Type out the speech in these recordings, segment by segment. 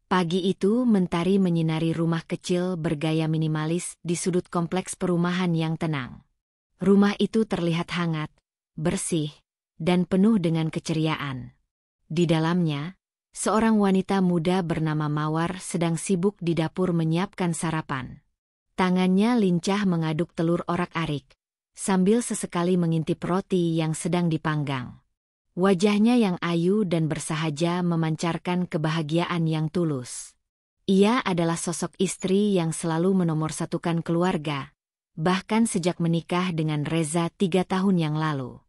Pagi itu mentari menyinari rumah kecil bergaya minimalis di sudut kompleks perumahan yang tenang. Rumah itu terlihat hangat, bersih, dan penuh dengan keceriaan. Di dalamnya, seorang wanita muda bernama Mawar sedang sibuk di dapur menyiapkan sarapan. Tangannya lincah mengaduk telur orak-arik, sambil sesekali mengintip roti yang sedang dipanggang. Wajahnya yang ayu dan bersahaja memancarkan kebahagiaan yang tulus. Ia adalah sosok istri yang selalu menomorsatukan keluarga, bahkan sejak menikah dengan Reza 3 tahun yang lalu.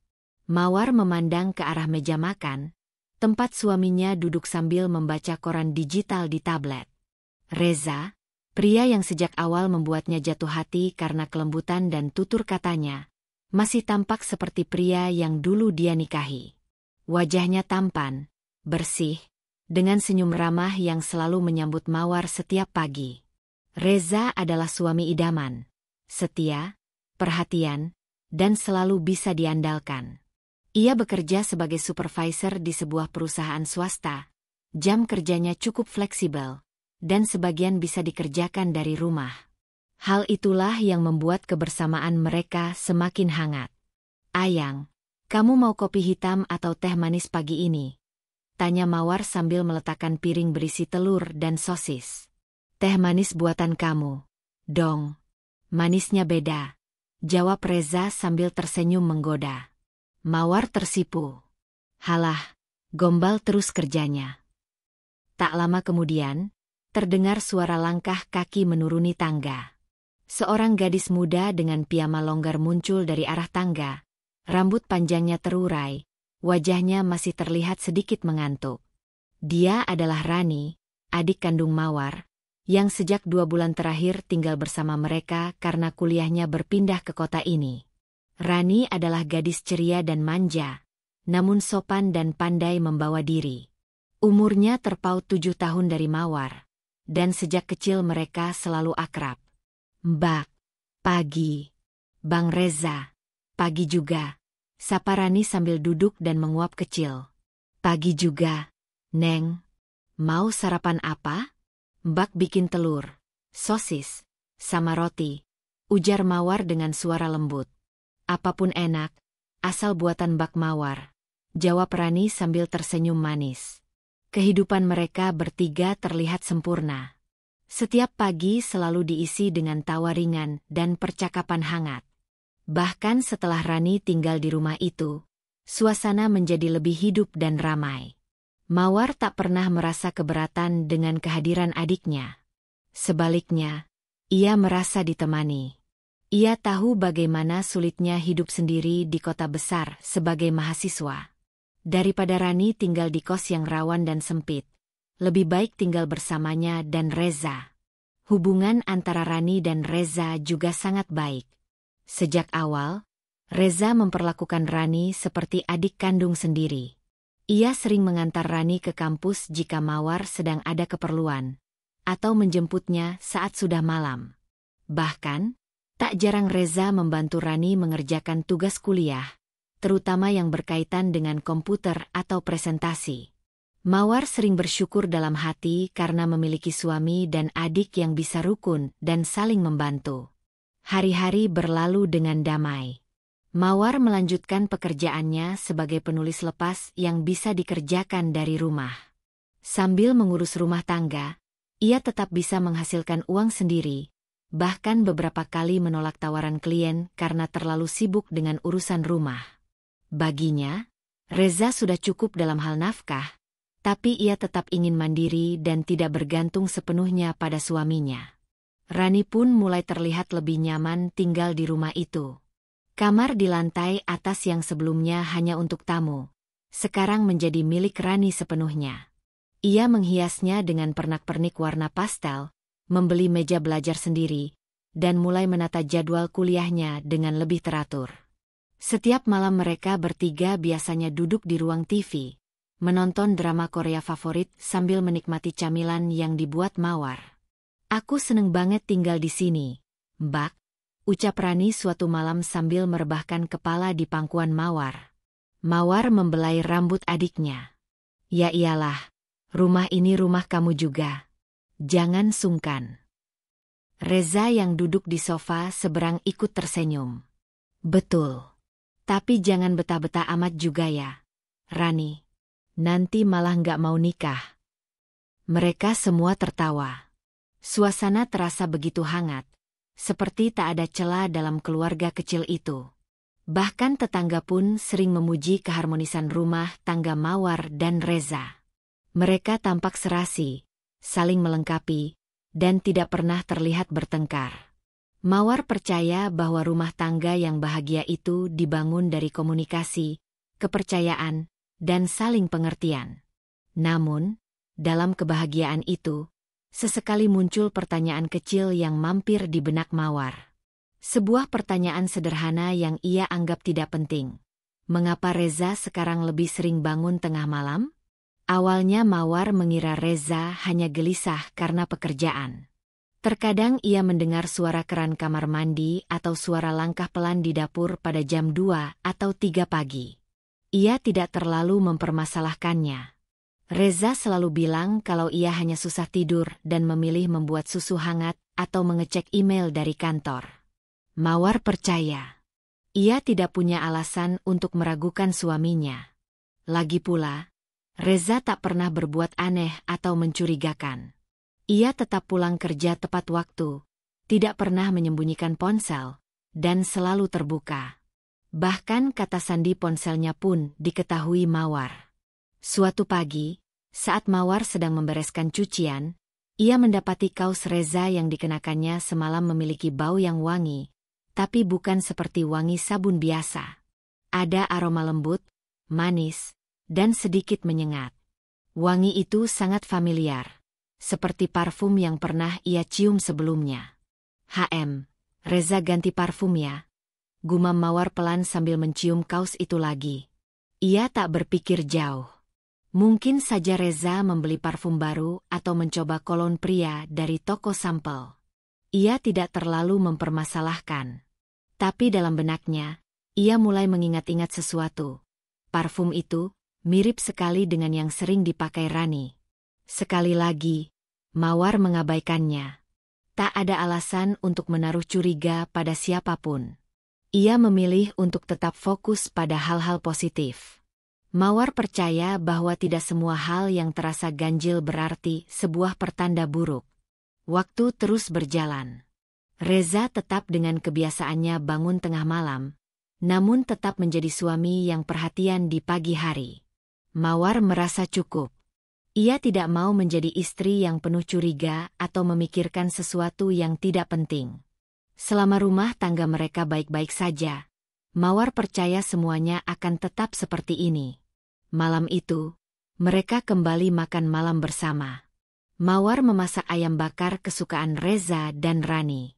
Mawar memandang ke arah meja makan, tempat suaminya duduk sambil membaca koran digital di tablet. Reza, pria yang sejak awal membuatnya jatuh hati karena kelembutan dan tutur katanya, masih tampak seperti pria yang dulu dia nikahi. Wajahnya tampan, bersih, dengan senyum ramah yang selalu menyambut Mawar setiap pagi. Reza adalah suami idaman, setia, perhatian, dan selalu bisa diandalkan. Ia bekerja sebagai supervisor di sebuah perusahaan swasta. Jam kerjanya cukup fleksibel, dan sebagian bisa dikerjakan dari rumah. Hal itulah yang membuat kebersamaan mereka semakin hangat. "Ayang, kamu mau kopi hitam atau teh manis pagi ini?" tanya Mawar sambil meletakkan piring berisi telur dan sosis. "Teh manis buatan kamu, dong." "Manisnya beda," jawab Reza sambil tersenyum menggoda. Mawar tersipu. Halah, gombal terus kerjanya. Tak lama kemudian, terdengar suara langkah kaki menuruni tangga. Seorang gadis muda dengan piyama longgar muncul dari arah tangga. Rambut panjangnya terurai, wajahnya masih terlihat sedikit mengantuk. Dia adalah Rani, adik kandung Mawar, yang sejak 2 bulan terakhir tinggal bersama mereka karena kuliahnya berpindah ke kota ini. Rani adalah gadis ceria dan manja, namun sopan dan pandai membawa diri. Umurnya terpaut 7 tahun dari Mawar, dan sejak kecil mereka selalu akrab. "Mbak, pagi." "Bang Reza, pagi juga," sapa Rani sambil duduk dan menguap kecil. "Pagi juga, Neng. Mau sarapan apa?" "Mbak bikin telur, sosis, sama roti," ujar Mawar dengan suara lembut. "Apapun enak, asal buatan Mbak Mawar," jawab Rani sambil tersenyum manis. Kehidupan mereka bertiga terlihat sempurna. Setiap pagi selalu diisi dengan tawa ringan dan percakapan hangat. Bahkan setelah Rani tinggal di rumah itu, suasana menjadi lebih hidup dan ramai. Mawar tak pernah merasa keberatan dengan kehadiran adiknya. Sebaliknya, ia merasa ditemani. Ia tahu bagaimana sulitnya hidup sendiri di kota besar sebagai mahasiswa. Daripada Rani tinggal di kos yang rawan dan sempit, lebih baik tinggal bersamanya dan Reza. Hubungan antara Rani dan Reza juga sangat baik. Sejak awal, Reza memperlakukan Rani seperti adik kandung sendiri. Ia sering mengantar Rani ke kampus jika Mawar sedang ada keperluan, atau menjemputnya saat sudah malam. Bahkan, tak jarang Reza membantu Rani mengerjakan tugas kuliah, terutama yang berkaitan dengan komputer atau presentasi. Mawar sering bersyukur dalam hati karena memiliki suami dan adik yang bisa rukun dan saling membantu. Hari-hari berlalu dengan damai. Mawar melanjutkan pekerjaannya sebagai penulis lepas yang bisa dikerjakan dari rumah. Sambil mengurus rumah tangga, ia tetap bisa menghasilkan uang sendiri, bahkan beberapa kali menolak tawaran klien karena terlalu sibuk dengan urusan rumah. Baginya, Reza sudah cukup dalam hal nafkah, tapi ia tetap ingin mandiri dan tidak bergantung sepenuhnya pada suaminya. Rani pun mulai terlihat lebih nyaman tinggal di rumah itu. Kamar di lantai atas yang sebelumnya hanya untuk tamu, sekarang menjadi milik Rani sepenuhnya. Ia menghiasnya dengan pernak-pernik warna pastel, membeli meja belajar sendiri, dan mulai menata jadwal kuliahnya dengan lebih teratur. Setiap malam mereka bertiga biasanya duduk di ruang TV, menonton drama Korea favorit sambil menikmati camilan yang dibuat Mawar. "Aku seneng banget tinggal di sini, Mbak," ucap Rani suatu malam sambil merebahkan kepala di pangkuan Mawar. Mawar membelai rambut adiknya. "Ya iyalah, rumah ini rumah kamu juga." Jangan sungkan. Reza yang duduk di sofa seberang ikut tersenyum. Betul. Tapi jangan betah-betah amat juga ya, Rani. Nanti malah nggak mau nikah. Mereka semua tertawa. Suasana terasa begitu hangat, seperti tak ada celah dalam keluarga kecil itu. Bahkan tetangga pun sering memuji keharmonisan rumah tangga Mawar dan Reza. Mereka tampak serasi, saling melengkapi, dan tidak pernah terlihat bertengkar. Mawar percaya bahwa rumah tangga yang bahagia itu dibangun dari komunikasi, kepercayaan, dan saling pengertian. Namun, dalam kebahagiaan itu, sesekali muncul pertanyaan kecil yang mampir di benak Mawar. Sebuah pertanyaan sederhana yang ia anggap tidak penting. Mengapa Reza sekarang lebih sering bangun tengah malam? Awalnya Mawar mengira Reza hanya gelisah karena pekerjaan. Terkadang ia mendengar suara keran kamar mandi atau suara langkah pelan di dapur pada jam 2 atau 3 pagi. Ia tidak terlalu mempermasalahkannya. Reza selalu bilang kalau ia hanya susah tidur dan memilih membuat susu hangat atau mengecek email dari kantor. Mawar percaya. Ia tidak punya alasan untuk meragukan suaminya. Lagi pula, Reza tak pernah berbuat aneh atau mencurigakan. Ia tetap pulang kerja tepat waktu, tidak pernah menyembunyikan ponsel, dan selalu terbuka. Bahkan kata sandi ponselnya pun diketahui Mawar. Suatu pagi, saat Mawar sedang membereskan cucian, ia mendapati kaos Reza yang dikenakannya semalam memiliki bau yang wangi, tapi bukan seperti wangi sabun biasa. Ada aroma lembut, manis, dan sedikit menyengat. Wangi itu sangat familiar, seperti parfum yang pernah ia cium sebelumnya. Reza ganti parfum ya? Gumam Mawar pelan sambil mencium kaos itu lagi. Ia tak berpikir jauh. Mungkin saja Reza membeli parfum baru atau mencoba kolon pria dari toko sampel. Ia tidak terlalu mempermasalahkan. Tapi dalam benaknya, ia mulai mengingat-ingat sesuatu. Parfum itu mirip sekali dengan yang sering dipakai Rani. Sekali lagi, Mawar mengabaikannya. Tak ada alasan untuk menaruh curiga pada siapapun. Ia memilih untuk tetap fokus pada hal-hal positif. Mawar percaya bahwa tidak semua hal yang terasa ganjil berarti sebuah pertanda buruk. Waktu terus berjalan. Reza tetap dengan kebiasaannya bangun tengah malam, namun tetap menjadi suami yang perhatian di pagi hari. Mawar merasa cukup. Ia tidak mau menjadi istri yang penuh curiga atau memikirkan sesuatu yang tidak penting. Selama rumah tangga mereka baik-baik saja, Mawar percaya semuanya akan tetap seperti ini. Malam itu, mereka kembali makan malam bersama. Mawar memasak ayam bakar kesukaan Reza dan Rani.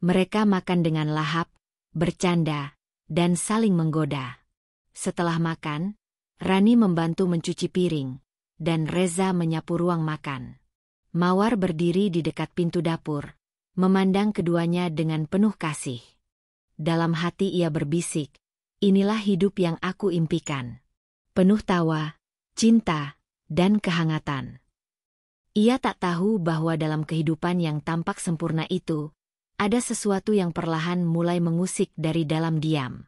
Mereka makan dengan lahap, bercanda, dan saling menggoda. Setelah makan, Rani membantu mencuci piring, dan Reza menyapu ruang makan. Mawar berdiri di dekat pintu dapur, memandang keduanya dengan penuh kasih. Dalam hati ia berbisik, inilah hidup yang aku impikan. Penuh tawa, cinta, dan kehangatan. Ia tak tahu bahwa dalam kehidupan yang tampak sempurna itu, ada sesuatu yang perlahan mulai mengusik dari dalam diam.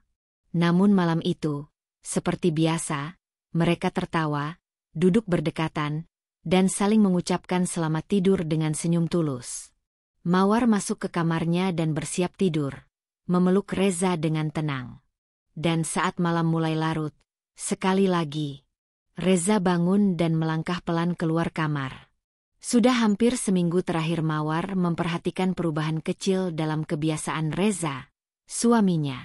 Namun malam itu, seperti biasa, mereka tertawa, duduk berdekatan, dan saling mengucapkan selamat tidur dengan senyum tulus. Mawar masuk ke kamarnya dan bersiap tidur, memeluk Reza dengan tenang. Dan saat malam mulai larut, sekali lagi, Reza bangun dan melangkah pelan keluar kamar. Sudah hampir seminggu terakhir Mawar memperhatikan perubahan kecil dalam kebiasaan Reza, suaminya.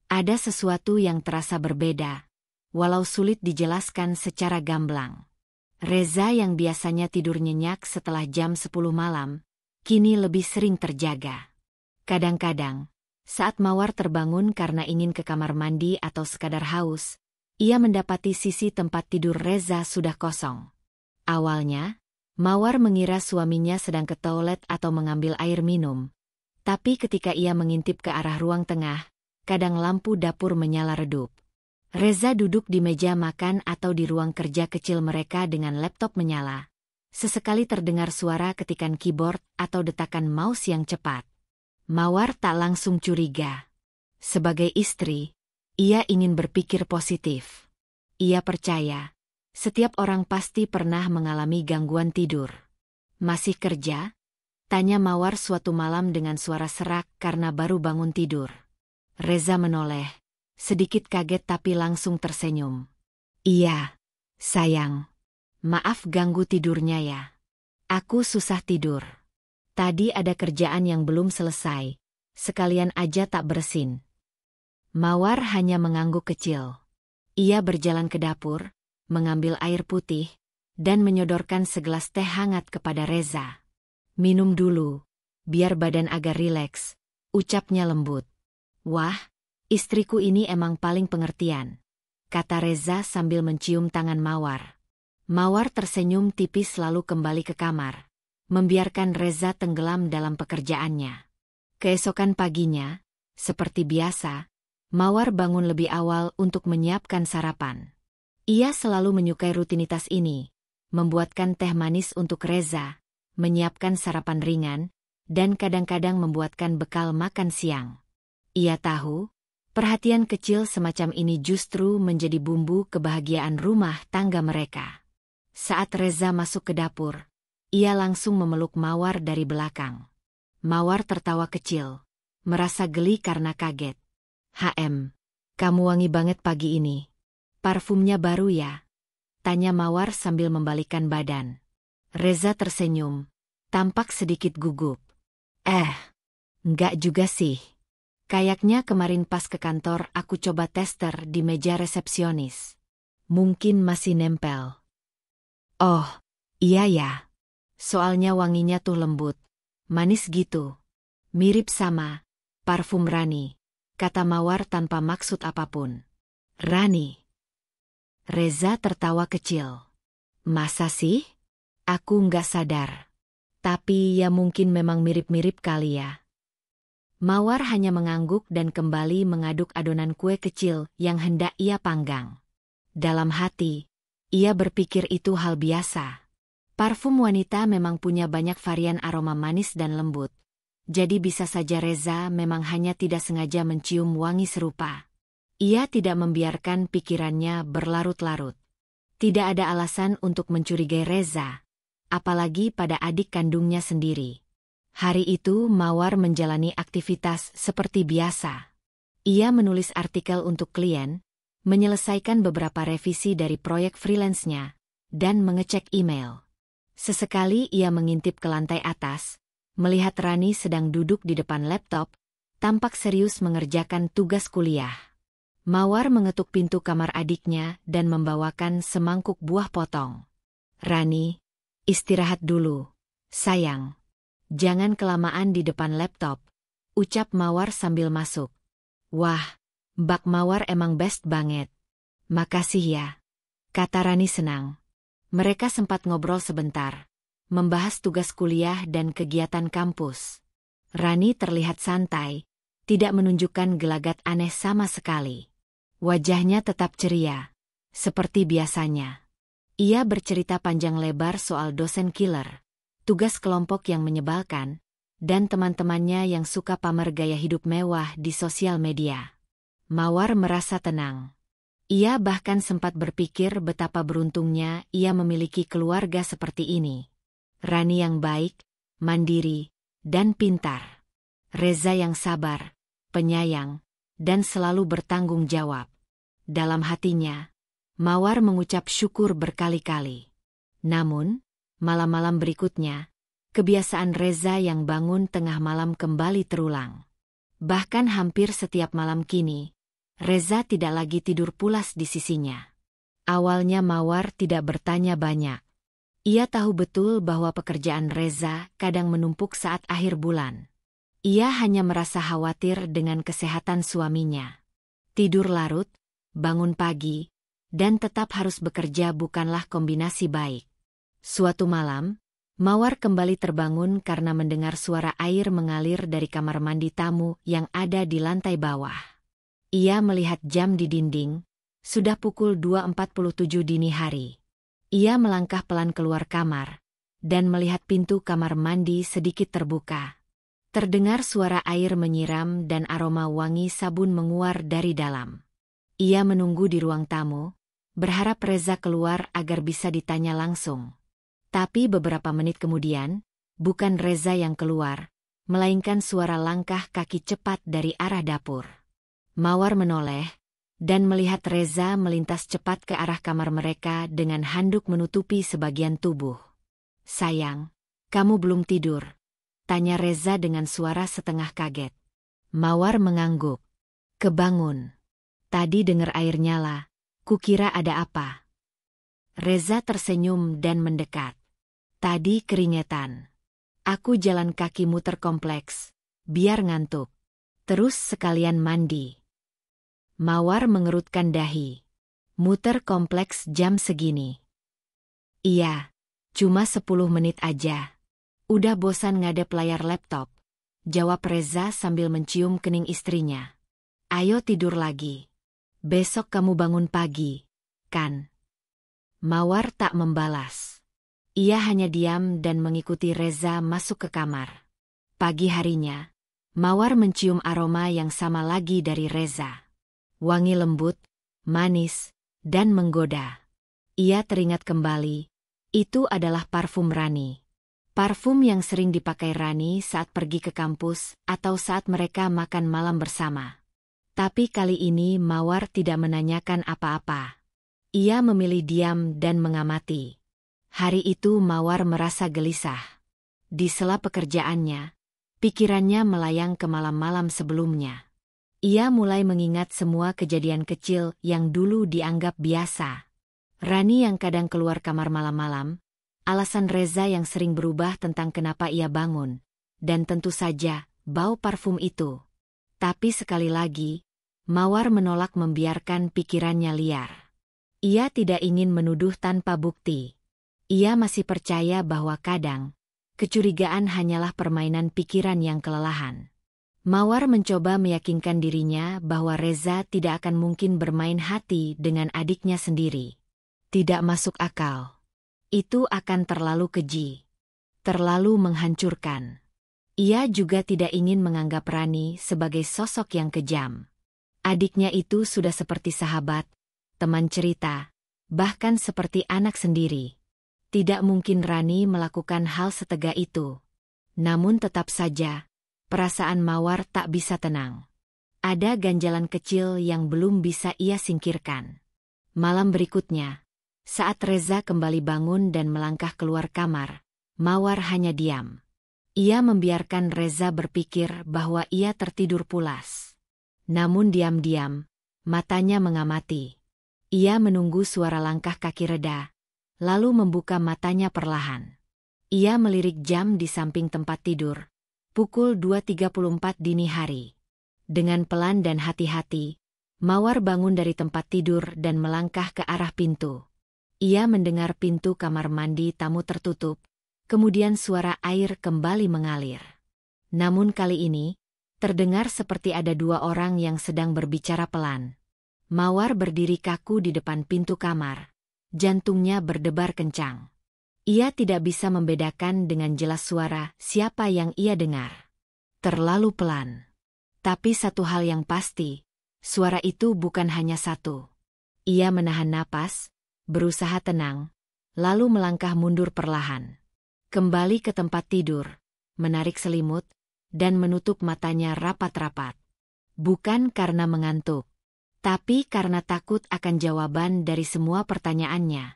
Ada sesuatu yang terasa berbeda, walau sulit dijelaskan secara gamblang. Reza yang biasanya tidur nyenyak setelah jam 10 malam, kini lebih sering terjaga. Kadang-kadang, saat Mawar terbangun karena ingin ke kamar mandi atau sekadar haus, ia mendapati sisi tempat tidur Reza sudah kosong. Awalnya, Mawar mengira suaminya sedang ke toilet atau mengambil air minum. Tapi ketika ia mengintip ke arah ruang tengah, kadang lampu dapur menyala redup. Reza duduk di meja makan atau di ruang kerja kecil mereka dengan laptop menyala, Sesekali terdengar suara ketikan keyboard atau detakan mouse yang cepat. Mawar tak langsung curiga. Sebagai istri, ia ingin berpikir positif. Ia percaya, setiap orang pasti pernah mengalami gangguan tidur. Masih kerja? Tanya Mawar suatu malam dengan suara serak karena baru bangun tidur. Reza menoleh, sedikit kaget tapi langsung tersenyum. Iya, sayang. Maaf ganggu tidurnya ya. Aku susah tidur. Tadi ada kerjaan yang belum selesai, sekalian aja tak bersin. Mawar hanya mengangguk kecil. Ia berjalan ke dapur, mengambil air putih, dan menyodorkan segelas teh hangat kepada Reza. Minum dulu, biar badan agak rileks, ucapnya lembut. Wah, istriku ini emang paling pengertian, kata Reza sambil mencium tangan Mawar. Mawar tersenyum tipis lalu kembali ke kamar, membiarkan Reza tenggelam dalam pekerjaannya. Keesokan paginya, seperti biasa, Mawar bangun lebih awal untuk menyiapkan sarapan. Ia selalu menyukai rutinitas ini, membuatkan teh manis untuk Reza, menyiapkan sarapan ringan, dan kadang-kadang membuatkan bekal makan siang. Ia tahu, perhatian kecil semacam ini justru menjadi bumbu kebahagiaan rumah tangga mereka. Saat Reza masuk ke dapur, ia langsung memeluk Mawar dari belakang. Mawar tertawa kecil, merasa geli karena kaget. Kamu wangi banget pagi ini. Parfumnya baru ya? Tanya Mawar sambil membalikkan badan. Reza tersenyum, tampak sedikit gugup. Enggak juga sih. Kayaknya kemarin pas ke kantor aku coba tester di meja resepsionis. Mungkin masih nempel. Oh, iya ya. Soalnya wanginya tuh lembut, manis gitu. Mirip sama parfum Rani, kata Mawar tanpa maksud apapun. Rani? Reza tertawa kecil. Masa sih? Aku nggak sadar. Tapi ya mungkin memang mirip-mirip kali ya. Mawar hanya mengangguk dan kembali mengaduk adonan kue kecil yang hendak ia panggang. Dalam hati, ia berpikir itu hal biasa. Parfum wanita memang punya banyak varian aroma manis dan lembut. Jadi bisa saja Reza memang hanya tidak sengaja mencium wangi serupa. Ia tidak membiarkan pikirannya berlarut-larut. Tidak ada alasan untuk mencurigai Reza, apalagi pada adik kandungnya sendiri. Hari itu Mawar menjalani aktivitas seperti biasa. Ia menulis artikel untuk klien, menyelesaikan beberapa revisi dari proyek freelance-nya, dan mengecek email. Sesekali ia mengintip ke lantai atas, melihat Rani sedang duduk di depan laptop, tampak serius mengerjakan tugas kuliah. Mawar mengetuk pintu kamar adiknya dan membawakan semangkuk buah potong. Rani, istirahat dulu, sayang. Jangan kelamaan di depan laptop, ucap Mawar sambil masuk. Wah, Mbak Mawar emang best banget. Makasih ya, kata Rani senang. Mereka sempat ngobrol sebentar, membahas tugas kuliah dan kegiatan kampus. Rani terlihat santai, tidak menunjukkan gelagat aneh sama sekali. Wajahnya tetap ceria, seperti biasanya. Ia bercerita panjang lebar soal dosen killer, tugas kelompok yang menyebalkan, dan teman-temannya yang suka pamer gaya hidup mewah di sosial media. Mawar merasa tenang. Ia bahkan sempat berpikir betapa beruntungnya ia memiliki keluarga seperti ini. Rani yang baik, mandiri, dan pintar. Reza yang sabar, penyayang, dan selalu bertanggung jawab. Dalam hatinya, Mawar mengucap syukur berkali-kali. Namun, malam-malam berikutnya, kebiasaan Reza yang bangun tengah malam kembali terulang. Bahkan hampir setiap malam kini, Reza tidak lagi tidur pulas di sisinya. Awalnya Mawar tidak bertanya banyak. Ia tahu betul bahwa pekerjaan Reza kadang menumpuk saat akhir bulan. Ia hanya merasa khawatir dengan kesehatan suaminya. Tidur larut, bangun pagi, dan tetap harus bekerja bukanlah kombinasi baik. Suatu malam, Mawar kembali terbangun karena mendengar suara air mengalir dari kamar mandi tamu yang ada di lantai bawah. Ia melihat jam di dinding, sudah pukul 2.47 dini hari. Ia melangkah pelan keluar kamar, dan melihat pintu kamar mandi sedikit terbuka. Terdengar suara air menyiram dan aroma wangi sabun menguar dari dalam. Ia menunggu di ruang tamu, berharap Reza keluar agar bisa ditanya langsung. Tapi beberapa menit kemudian, bukan Reza yang keluar, melainkan suara langkah kaki cepat dari arah dapur. Mawar menoleh, dan melihat Reza melintas cepat ke arah kamar mereka dengan handuk menutupi sebagian tubuh. "Sayang, kamu belum tidur?" tanya Reza dengan suara setengah kaget. Mawar mengangguk. "Kebangun. Tadi dengar air nyala, kukira ada apa." Reza tersenyum dan mendekat. "Tadi keringetan. Aku jalan kaki muter kompleks, biar ngantuk. Terus sekalian mandi." Mawar mengerutkan dahi. "Muter kompleks jam segini?" "Iya, cuma 10 menit aja. Udah bosan ngadep layar laptop," jawab Reza sambil mencium kening istrinya. "Ayo tidur lagi. Besok kamu bangun pagi, kan?" Mawar tak membalas. Ia hanya diam dan mengikuti Reza masuk ke kamar. Pagi harinya, Mawar mencium aroma yang sama lagi dari Reza. Wangi lembut, manis, dan menggoda. Ia teringat kembali, itu adalah parfum Rani. Parfum yang sering dipakai Rani saat pergi ke kampus atau saat mereka makan malam bersama. Tapi kali ini Mawar tidak menanyakan apa-apa. Ia memilih diam dan mengamati. Hari itu Mawar merasa gelisah. Di sela pekerjaannya, pikirannya melayang ke malam-malam sebelumnya. Ia mulai mengingat semua kejadian kecil yang dulu dianggap biasa. Rani yang kadang keluar kamar malam-malam, alasan Reza yang sering berubah tentang kenapa ia bangun, dan tentu saja, bau parfum itu. Tapi sekali lagi, Mawar menolak membiarkan pikirannya liar. Ia tidak ingin menuduh tanpa bukti. Ia masih percaya bahwa kadang, kecurigaan hanyalah permainan pikiran yang kelelahan. Mawar mencoba meyakinkan dirinya bahwa Reza tidak akan mungkin bermain hati dengan adiknya sendiri. Tidak masuk akal. Itu akan terlalu keji. Terlalu menghancurkan. Ia juga tidak ingin menganggap Rani sebagai sosok yang kejam. Adiknya itu sudah seperti sahabat, teman cerita, bahkan seperti anak sendiri. Tidak mungkin Rani melakukan hal setega itu. Namun tetap saja, perasaan Mawar tak bisa tenang. Ada ganjalan kecil yang belum bisa ia singkirkan. Malam berikutnya, saat Reza kembali bangun dan melangkah keluar kamar, Mawar hanya diam. Ia membiarkan Reza berpikir bahwa ia tertidur pulas. Namun diam-diam, matanya mengamati. Ia menunggu suara langkah kaki reda, lalu membuka matanya perlahan. Ia melirik jam di samping tempat tidur. Pukul 2.34 dini hari. Dengan pelan dan hati-hati, Mawar bangun dari tempat tidur dan melangkah ke arah pintu. Ia mendengar pintu kamar mandi tamu tertutup, kemudian suara air kembali mengalir. Namun kali ini, terdengar seperti ada dua orang yang sedang berbicara pelan. Mawar berdiri kaku di depan pintu kamar. Jantungnya berdebar kencang. Ia tidak bisa membedakan dengan jelas suara siapa yang ia dengar. Terlalu pelan. Tapi satu hal yang pasti, suara itu bukan hanya satu. Ia menahan napas, berusaha tenang, lalu melangkah mundur perlahan. Kembali ke tempat tidur, menarik selimut, dan menutup matanya rapat-rapat. Bukan karena mengantuk, tapi karena takut akan jawaban dari semua pertanyaannya.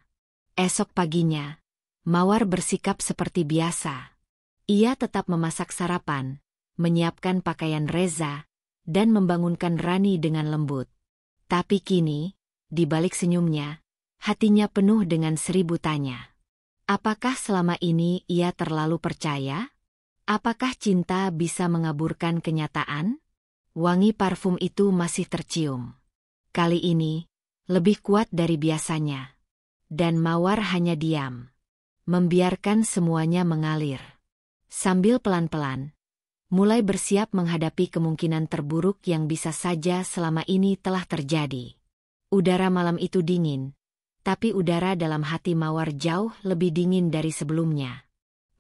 Esok paginya, Mawar bersikap seperti biasa. Ia tetap memasak sarapan, menyiapkan pakaian Reza, dan membangunkan Rani dengan lembut. Tapi kini, di balik senyumnya, hatinya penuh dengan 1000 tanya. Apakah selama ini ia terlalu percaya? Apakah cinta bisa mengaburkan kenyataan? Wangi parfum itu masih tercium. Kali ini, lebih kuat dari biasanya. Dan Mawar hanya diam. Membiarkan semuanya mengalir. Sambil pelan-pelan, mulai bersiap menghadapi kemungkinan terburuk yang bisa saja selama ini telah terjadi. Udara malam itu dingin, tapi udara dalam hati Mawar jauh lebih dingin dari sebelumnya.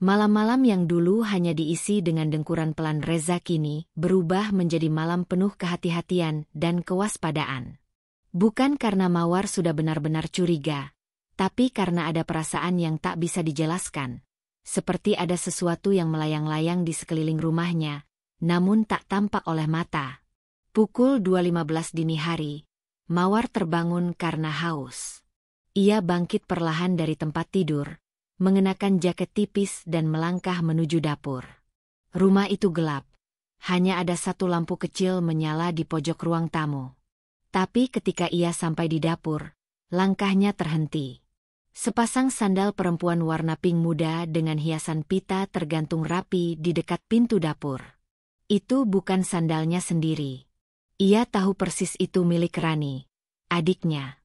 Malam-malam yang dulu hanya diisi dengan dengkuran pelan Reza kini berubah menjadi malam penuh kehati-hatian dan kewaspadaan. Bukan karena Mawar sudah benar-benar curiga, tapi karena ada perasaan yang tak bisa dijelaskan. Seperti ada sesuatu yang melayang-layang di sekeliling rumahnya, namun tak tampak oleh mata. Pukul 2.15 dini hari, Mawar terbangun karena haus. Ia bangkit perlahan dari tempat tidur, mengenakan jaket tipis dan melangkah menuju dapur. Rumah itu gelap. Hanya ada satu lampu kecil menyala di pojok ruang tamu. Tapi ketika ia sampai di dapur, langkahnya terhenti. Sepasang sandal perempuan warna pink muda dengan hiasan pita tergantung rapi di dekat pintu dapur. Itu bukan sandalnya sendiri. Ia tahu persis itu milik Rani, adiknya.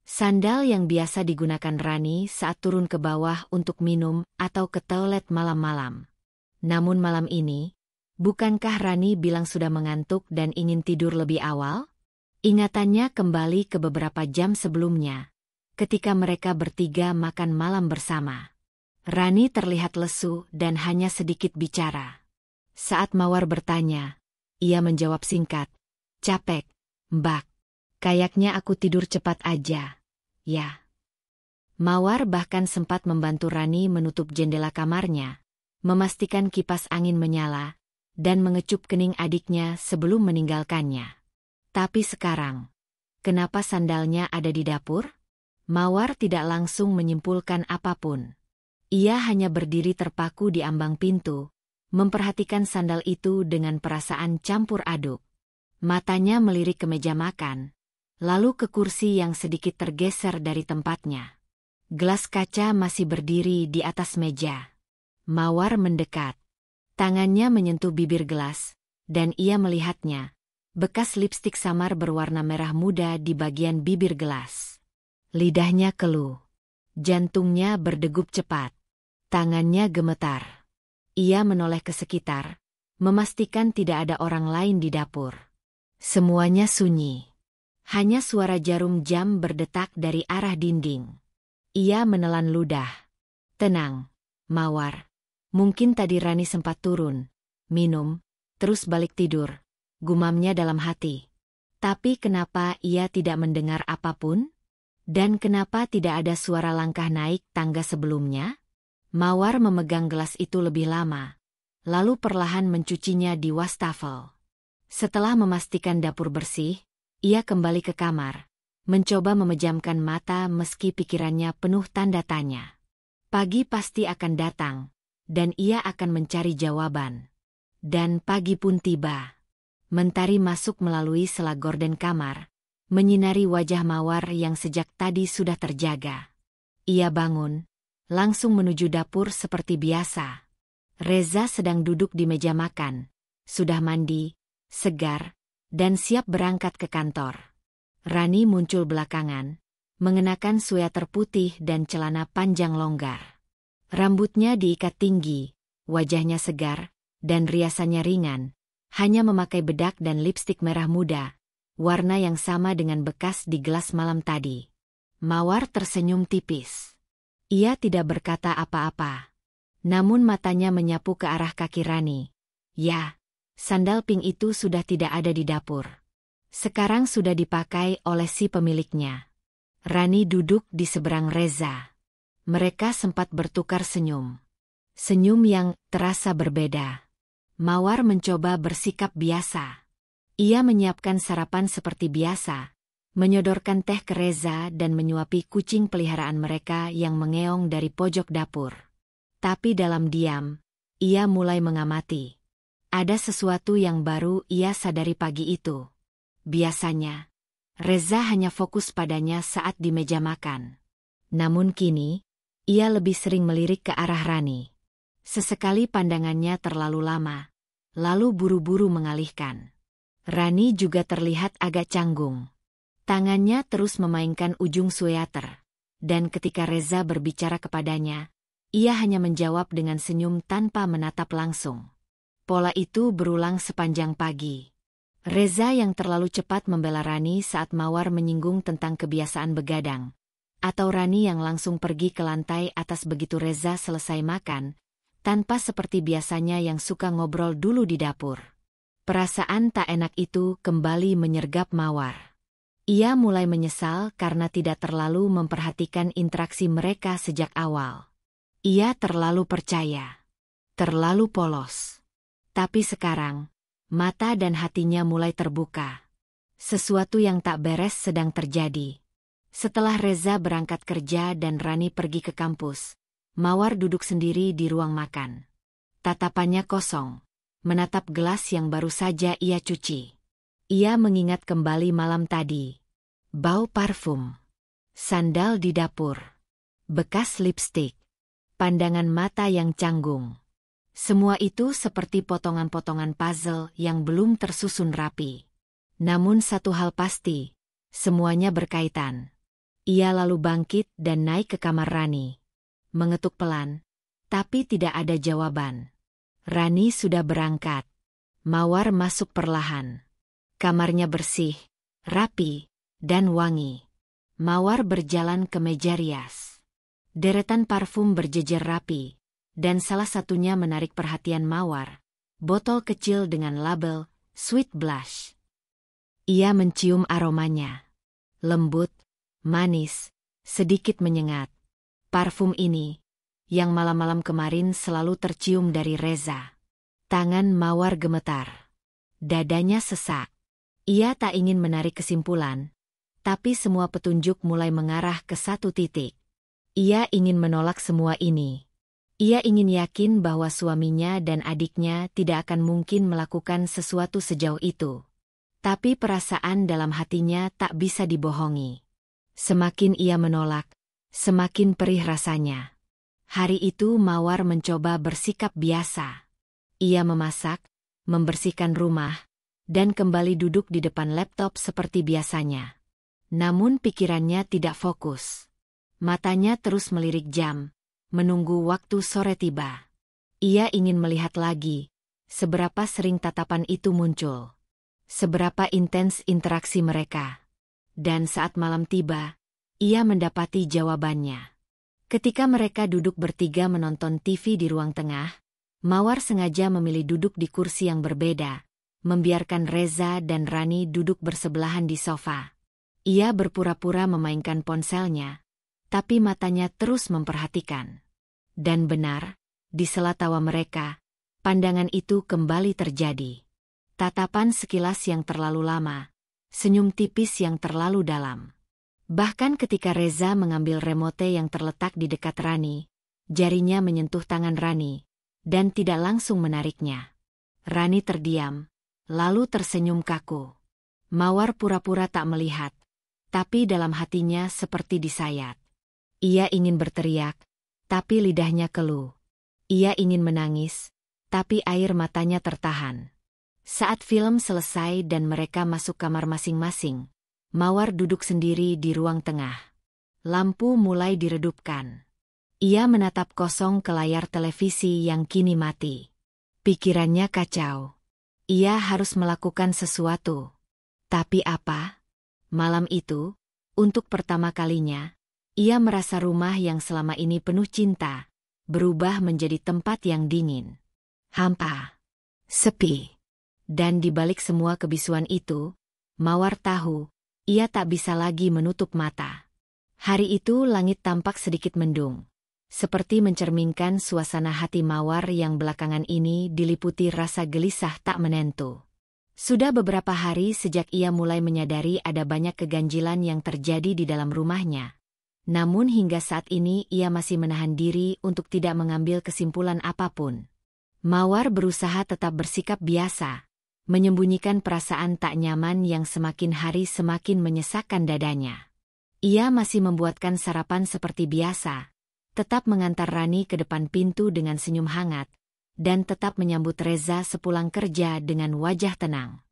Sandal yang biasa digunakan Rani saat turun ke bawah untuk minum atau ke toilet malam-malam. Namun malam ini, bukankah Rani bilang sudah mengantuk dan ingin tidur lebih awal? Ingatannya kembali ke beberapa jam sebelumnya, ketika mereka bertiga makan malam bersama. Rani terlihat lesu dan hanya sedikit bicara. Saat Mawar bertanya, ia menjawab singkat, "Capek, Mbak. Kayaknya aku tidur cepat aja, ya." Mawar bahkan sempat membantu Rani menutup jendela kamarnya, memastikan kipas angin menyala, dan mengecup kening adiknya sebelum meninggalkannya. Tapi sekarang, kenapa sandalnya ada di dapur? Mawar tidak langsung menyimpulkan apapun. Ia hanya berdiri terpaku di ambang pintu, memperhatikan sandal itu dengan perasaan campur aduk. Matanya melirik ke meja makan, lalu ke kursi yang sedikit tergeser dari tempatnya. Gelas kaca masih berdiri di atas meja. Mawar mendekat. Tangannya menyentuh bibir gelas, dan ia melihatnya. Bekas lipstik samar berwarna merah muda di bagian bibir gelas. Lidahnya keluh. Jantungnya berdegup cepat. Tangannya gemetar. Ia menoleh ke sekitar, memastikan tidak ada orang lain di dapur. Semuanya sunyi. Hanya suara jarum jam berdetak dari arah dinding. Ia menelan ludah. "Tenang, Mawar. Mungkin tadi Rani sempat turun, minum, terus balik tidur," gumamnya dalam hati. Tapi kenapa ia tidak mendengar apapun? Dan kenapa tidak ada suara langkah naik tangga sebelumnya? Mawar memegang gelas itu lebih lama, lalu perlahan mencucinya di wastafel. Setelah memastikan dapur bersih, ia kembali ke kamar, mencoba memejamkan mata meski pikirannya penuh tanda tanya. Pagi pasti akan datang, dan ia akan mencari jawaban. Dan pagi pun tiba. Mentari masuk melalui sela gorden kamar, menyinari wajah Mawar yang sejak tadi sudah terjaga. Ia bangun, langsung menuju dapur seperti biasa. Reza sedang duduk di meja makan, sudah mandi, segar, dan siap berangkat ke kantor. Rani muncul belakangan, mengenakan sweater putih dan celana panjang longgar. Rambutnya diikat tinggi, wajahnya segar, dan riasannya ringan. Hanya memakai bedak dan lipstik merah muda, warna yang sama dengan bekas di gelas malam tadi. Mawar tersenyum tipis. Ia tidak berkata apa-apa. Namun matanya menyapu ke arah kaki Rani. Ya, sandal pink itu sudah tidak ada di dapur. Sekarang sudah dipakai oleh si pemiliknya. Rani duduk di seberang Reza. Mereka sempat bertukar senyum. Senyum yang terasa berbeda. Mawar mencoba bersikap biasa. Ia menyiapkan sarapan seperti biasa, menyodorkan teh ke Reza dan menyuapi kucing peliharaan mereka yang mengeong dari pojok dapur. Tapi dalam diam, ia mulai mengamati. Ada sesuatu yang baru ia sadari pagi itu. Biasanya, Reza hanya fokus padanya saat di meja makan. Namun kini, ia lebih sering melirik ke arah Rani. Sesekali pandangannya terlalu lama, lalu buru-buru mengalihkan. Rani juga terlihat agak canggung. Tangannya terus memainkan ujung sweater, dan ketika Reza berbicara kepadanya, ia hanya menjawab dengan senyum tanpa menatap langsung. Pola itu berulang sepanjang pagi. Reza yang terlalu cepat membela Rani saat Mawar menyinggung tentang kebiasaan begadang, atau Rani yang langsung pergi ke lantai atas begitu Reza selesai makan, tanpa seperti biasanya yang suka ngobrol dulu di dapur. Perasaan tak enak itu kembali menyergap Mawar. Ia mulai menyesal karena tidak terlalu memperhatikan interaksi mereka sejak awal. Ia terlalu percaya, terlalu polos. Tapi sekarang, mata dan hatinya mulai terbuka. Sesuatu yang tak beres sedang terjadi. Setelah Reza berangkat kerja dan Rani pergi ke kampus, Mawar duduk sendiri di ruang makan. Tatapannya kosong, menatap gelas yang baru saja ia cuci. Ia mengingat kembali malam tadi. Bau parfum, sandal di dapur, bekas lipstik, pandangan mata yang canggung. Semua itu seperti potongan-potongan puzzle yang belum tersusun rapi. Namun satu hal pasti, semuanya berkaitan. Ia lalu bangkit dan naik ke kamar Rani. Mengetuk pelan, tapi tidak ada jawaban. Rani sudah berangkat. Mawar masuk perlahan. Kamarnya bersih, rapi, dan wangi. Mawar berjalan ke meja rias. Deretan parfum berjejer rapi, dan salah satunya menarik perhatian Mawar, botol kecil dengan label Sweet Blush. Ia mencium aromanya. Lembut, manis, sedikit menyengat. Parfum ini, yang malam-malam kemarin selalu tercium dari Reza. Tangan Mawar gemetar. Dadanya sesak. Ia tak ingin menarik kesimpulan, tapi semua petunjuk mulai mengarah ke satu titik. Ia ingin menolak semua ini. Ia ingin yakin bahwa suaminya dan adiknya tidak akan mungkin melakukan sesuatu sejauh itu. Tapi perasaan dalam hatinya tak bisa dibohongi. Semakin ia menolak, semakin perih rasanya. Hari itu Mawar mencoba bersikap biasa. Ia memasak, membersihkan rumah, dan kembali duduk di depan laptop seperti biasanya. Namun pikirannya tidak fokus. Matanya terus melirik jam, menunggu waktu sore tiba. Ia ingin melihat lagi, seberapa sering tatapan itu muncul. Seberapa intens interaksi mereka. Dan saat malam tiba, ia mendapati jawabannya. Ketika mereka duduk bertiga menonton TV di ruang tengah, Mawar sengaja memilih duduk di kursi yang berbeda, membiarkan Reza dan Rani duduk bersebelahan di sofa. Ia berpura-pura memainkan ponselnya, tapi matanya terus memperhatikan. Dan benar, di sela tawa mereka, pandangan itu kembali terjadi. Tatapan sekilas yang terlalu lama, senyum tipis yang terlalu dalam. Bahkan ketika Reza mengambil remote yang terletak di dekat Rani, jarinya menyentuh tangan Rani, dan tidak langsung menariknya. Rani terdiam, lalu tersenyum kaku. Mawar pura-pura tak melihat, tapi dalam hatinya seperti disayat. Ia ingin berteriak, tapi lidahnya keluh. Ia ingin menangis, tapi air matanya tertahan. Saat film selesai dan mereka masuk kamar masing-masing, Mawar duduk sendiri di ruang tengah. Lampu mulai diredupkan. Ia menatap kosong ke layar televisi yang kini mati. Pikirannya kacau. Ia harus melakukan sesuatu. Tapi apa? Malam itu, untuk pertama kalinya, ia merasa rumah yang selama ini penuh cinta, berubah menjadi tempat yang dingin. Hampa. Sepi. Dan di balik semua kebisuan itu, Mawar tahu, ia tak bisa lagi menutup mata. Hari itu langit tampak sedikit mendung. Seperti mencerminkan suasana hati Mawar yang belakangan ini diliputi rasa gelisah tak menentu. Sudah beberapa hari sejak ia mulai menyadari ada banyak keganjilan yang terjadi di dalam rumahnya. Namun hingga saat ini ia masih menahan diri untuk tidak mengambil kesimpulan apapun. Mawar berusaha tetap bersikap biasa, menyembunyikan perasaan tak nyaman yang semakin hari semakin menyesakkan dadanya. Ia masih membuatkan sarapan seperti biasa, tetap mengantar Rani ke depan pintu dengan senyum hangat, dan tetap menyambut Reza sepulang kerja dengan wajah tenang.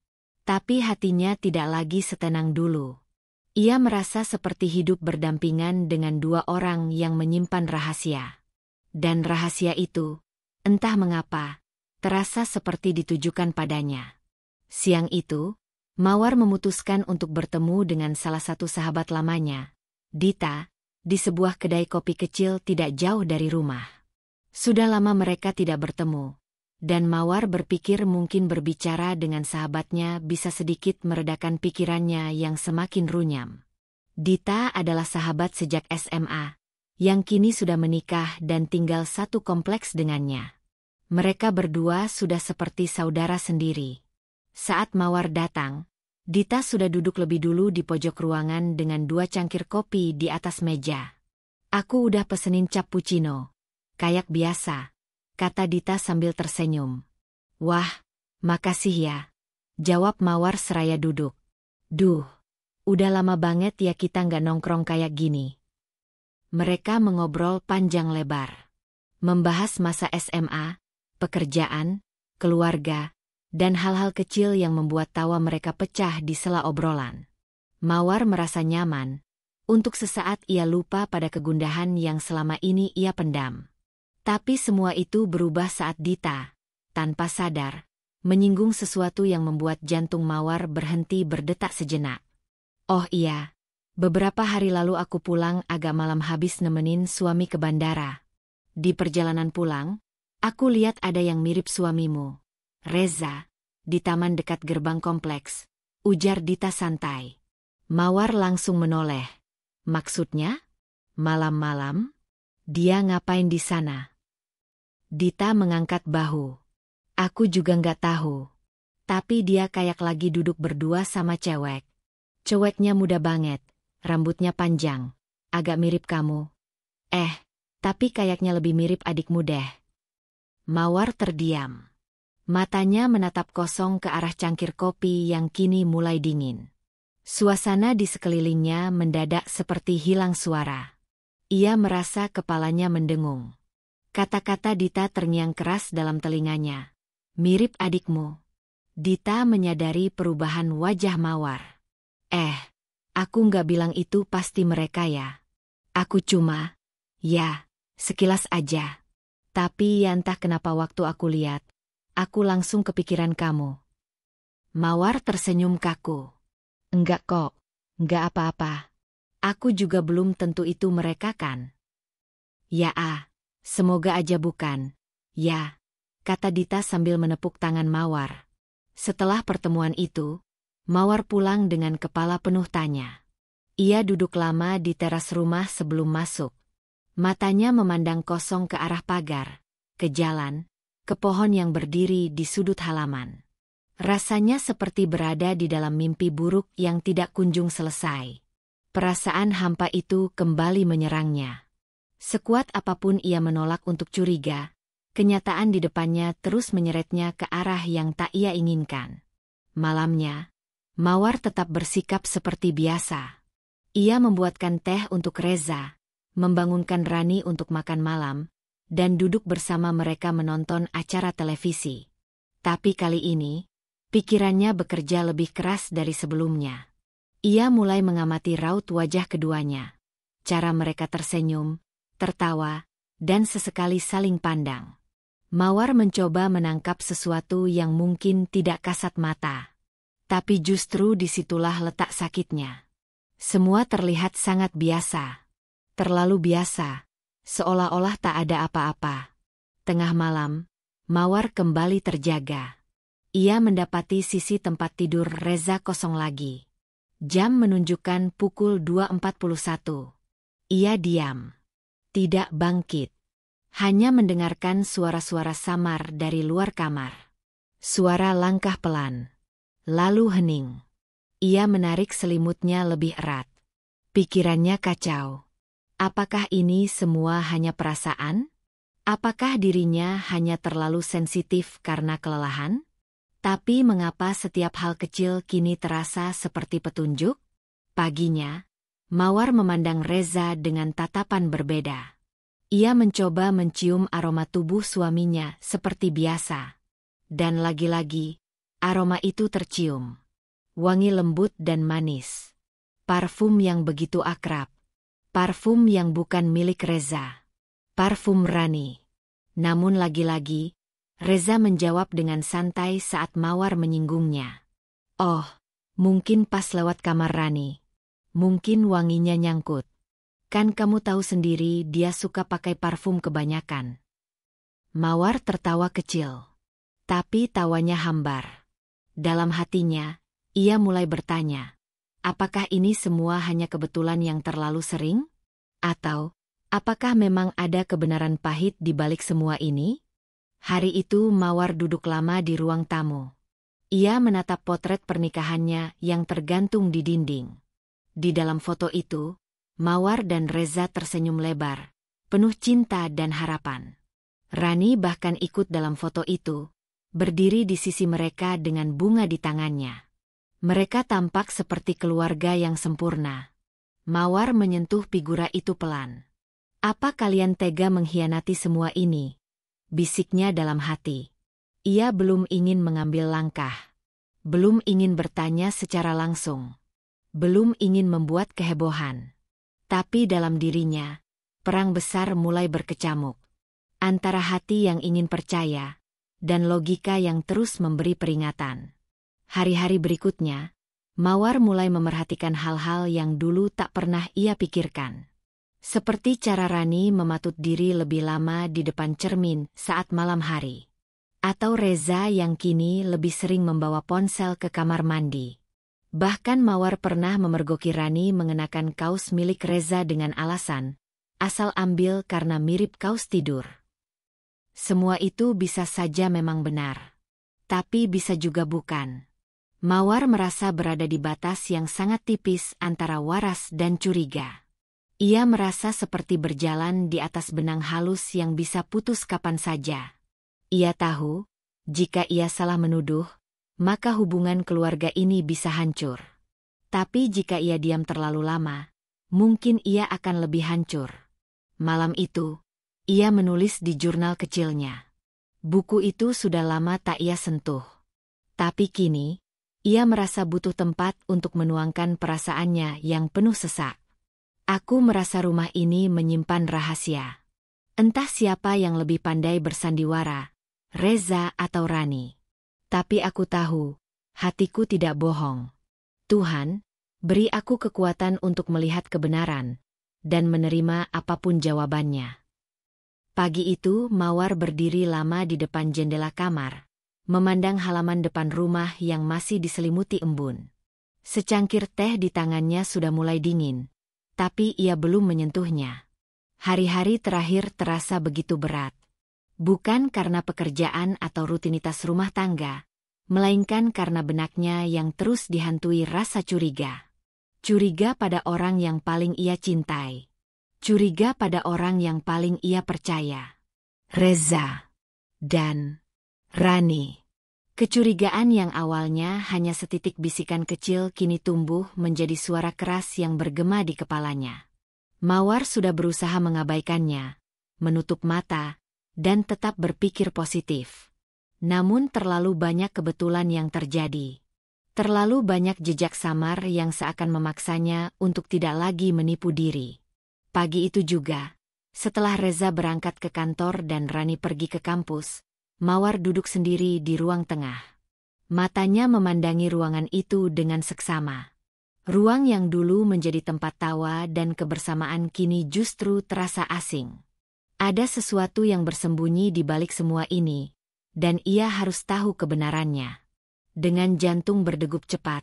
Tapi hatinya tidak lagi setenang dulu. Ia merasa seperti hidup berdampingan dengan dua orang yang menyimpan rahasia. Dan rahasia itu, entah mengapa, terasa seperti ditujukan padanya. Siang itu, Mawar memutuskan untuk bertemu dengan salah satu sahabat lamanya, Dita, di sebuah kedai kopi kecil tidak jauh dari rumah. Sudah lama mereka tidak bertemu, dan Mawar berpikir mungkin berbicara dengan sahabatnya bisa sedikit meredakan pikirannya yang semakin runyam. Dita adalah sahabat sejak SMA, yang kini sudah menikah dan tinggal satu kompleks dengannya. Mereka berdua sudah seperti saudara sendiri. Saat Mawar datang, Dita sudah duduk lebih dulu di pojok ruangan dengan 2 cangkir kopi di atas meja. "Aku udah pesenin cappuccino. Kayak biasa," kata Dita sambil tersenyum. "Wah, makasih ya," jawab Mawar seraya duduk. "Duh, udah lama banget ya kita nggak nongkrong kayak gini." Mereka mengobrol panjang lebar. Membahas masa SMA, pekerjaan, keluarga, dan hal-hal kecil yang membuat tawa mereka pecah di sela obrolan. Mawar merasa nyaman. Untuk sesaat ia lupa pada kegundahan yang selama ini ia pendam. Tapi semua itu berubah saat Dita, tanpa sadar, menyinggung sesuatu yang membuat jantung Mawar berhenti berdetak sejenak. "Oh iya, beberapa hari lalu aku pulang agak malam habis nemenin suami ke bandara. Di perjalanan pulang, aku lihat ada yang mirip suamimu, Reza, di taman dekat gerbang kompleks," ujar Dita santai. Mawar langsung menoleh. "Maksudnya? Malam-malam? Dia ngapain di sana?" Dita mengangkat bahu. "Aku juga nggak tahu. Tapi dia kayak lagi duduk berdua sama cewek. Ceweknya muda banget, rambutnya panjang, agak mirip kamu. Tapi kayaknya lebih mirip adikmu deh." Mawar terdiam. Matanya menatap kosong ke arah cangkir kopi yang kini mulai dingin. Suasana di sekelilingnya mendadak seperti hilang suara. Ia merasa kepalanya mendengung. Kata-kata Dita terngiang keras dalam telinganya. "Mirip adikmu." Dita menyadari perubahan wajah Mawar. Aku nggak bilang itu pasti mereka ya. Aku cuma, ya, sekilas aja. Tapi ya entah kenapa waktu aku lihat, aku langsung kepikiran kamu." Mawar tersenyum kaku. "Enggak kok, enggak apa-apa. Aku juga belum tentu itu mereka kan." "Ya semoga aja bukan." "Ya," kata Dita sambil menepuk tangan Mawar. Setelah pertemuan itu, Mawar pulang dengan kepala penuh tanya. Ia duduk lama di teras rumah sebelum masuk. Matanya memandang kosong ke arah pagar, ke jalan, ke pohon yang berdiri di sudut halaman. Rasanya seperti berada di dalam mimpi buruk yang tidak kunjung selesai. Perasaan hampa itu kembali menyerangnya. Sekuat apapun ia menolak untuk curiga, kenyataan di depannya terus menyeretnya ke arah yang tak ia inginkan. Malamnya, Mawar tetap bersikap seperti biasa. Ia membuatkan teh untuk Reza, membangunkan Rani untuk makan malam, dan duduk bersama mereka menonton acara televisi. Tapi kali ini, pikirannya bekerja lebih keras dari sebelumnya. Ia mulai mengamati raut wajah keduanya. Cara mereka tersenyum, tertawa, dan sesekali saling pandang. Mawar mencoba menangkap sesuatu yang mungkin tidak kasat mata. Tapi justru disitulah letak sakitnya. Semua terlihat sangat biasa. Terlalu biasa, seolah-olah tak ada apa-apa. Tengah malam, Mawar kembali terjaga. Ia mendapati sisi tempat tidur Reza kosong lagi. Jam menunjukkan pukul 2.41. Ia diam. Tidak bangkit. Hanya mendengarkan suara-suara samar dari luar kamar. Suara langkah pelan. Lalu hening. Ia menarik selimutnya lebih erat. Pikirannya kacau. Apakah ini semua hanya perasaan? Apakah dirinya hanya terlalu sensitif karena kelelahan? Tapi mengapa setiap hal kecil kini terasa seperti petunjuk? Paginya, Mawar memandang Reza dengan tatapan berbeda. Ia mencoba mencium aroma tubuh suaminya seperti biasa. Dan lagi-lagi, aroma itu tercium. Wangi lembut dan manis. Parfum yang begitu akrab. Parfum yang bukan milik Reza. Parfum Rani. Namun lagi-lagi, Reza menjawab dengan santai saat Mawar menyinggungnya. "Oh, mungkin pas lewat kamar Rani. Mungkin wanginya nyangkut. Kan kamu tahu sendiri dia suka pakai parfum kebanyakan." Mawar tertawa kecil. Tapi tawanya hambar. Dalam hatinya, ia mulai bertanya, apakah ini semua hanya kebetulan yang terlalu sering? Atau, apakah memang ada kebenaran pahit di balik semua ini? Hari itu Mawar duduk lama di ruang tamu. Ia menatap potret pernikahannya yang tergantung di dinding. Di dalam foto itu, Mawar dan Reza tersenyum lebar, penuh cinta dan harapan. Rani bahkan ikut dalam foto itu, berdiri di sisi mereka dengan bunga di tangannya. Mereka tampak seperti keluarga yang sempurna. Mawar menyentuh figura itu pelan. "Apa kalian tega mengkhianati semua ini?" bisiknya dalam hati. Ia belum ingin mengambil langkah. Belum ingin bertanya secara langsung. Belum ingin membuat kehebohan. Tapi dalam dirinya, perang besar mulai berkecamuk. Antara hati yang ingin percaya, dan logika yang terus memberi peringatan. Hari-hari berikutnya, Mawar mulai memerhatikan hal-hal yang dulu tak pernah ia pikirkan. Seperti cara Rani mematut diri lebih lama di depan cermin saat malam hari. Atau Reza yang kini lebih sering membawa ponsel ke kamar mandi. Bahkan Mawar pernah memergoki Rani mengenakan kaos milik Reza dengan alasan, asal ambil karena mirip kaos tidur. Semua itu bisa saja memang benar. Tapi bisa juga bukan. Mawar merasa berada di batas yang sangat tipis antara waras dan curiga. Ia merasa seperti berjalan di atas benang halus yang bisa putus kapan saja. Ia tahu, jika ia salah menuduh, maka hubungan keluarga ini bisa hancur. Tapi jika ia diam terlalu lama, mungkin ia akan lebih hancur. Malam itu, ia menulis di jurnal kecilnya. Buku itu sudah lama tak ia sentuh. Tapi kini, ia merasa butuh tempat untuk menuangkan perasaannya yang penuh sesak. "Aku merasa rumah ini menyimpan rahasia. Entah siapa yang lebih pandai bersandiwara, Reza atau Rani. Tapi aku tahu, hatiku tidak bohong. Tuhan, beri aku kekuatan untuk melihat kebenaran, dan menerima apapun jawabannya." Pagi itu Mawar berdiri lama di depan jendela kamar, memandang halaman depan rumah yang masih diselimuti embun. Secangkir teh di tangannya sudah mulai dingin, tapi ia belum menyentuhnya. Hari-hari terakhir terasa begitu berat. Bukan karena pekerjaan atau rutinitas rumah tangga, melainkan karena benaknya yang terus dihantui rasa curiga. Curiga pada orang yang paling ia cintai. Curiga pada orang yang paling ia percaya. Reza dan Rani. Kecurigaan yang awalnya hanya setitik bisikan kecil kini tumbuh menjadi suara keras yang bergema di kepalanya. Mawar sudah berusaha mengabaikannya, menutup mata, dan tetap berpikir positif. Namun terlalu banyak kebetulan yang terjadi. Terlalu banyak jejak samar yang seakan memaksanya untuk tidak lagi menipu diri. Pagi itu juga, setelah Reza berangkat ke kantor dan Rani pergi ke kampus, Mawar duduk sendiri di ruang tengah. Matanya memandangi ruangan itu dengan seksama. Ruang yang dulu menjadi tempat tawa dan kebersamaan kini justru terasa asing. Ada sesuatu yang bersembunyi di balik semua ini, dan ia harus tahu kebenarannya. Dengan jantung berdegup cepat,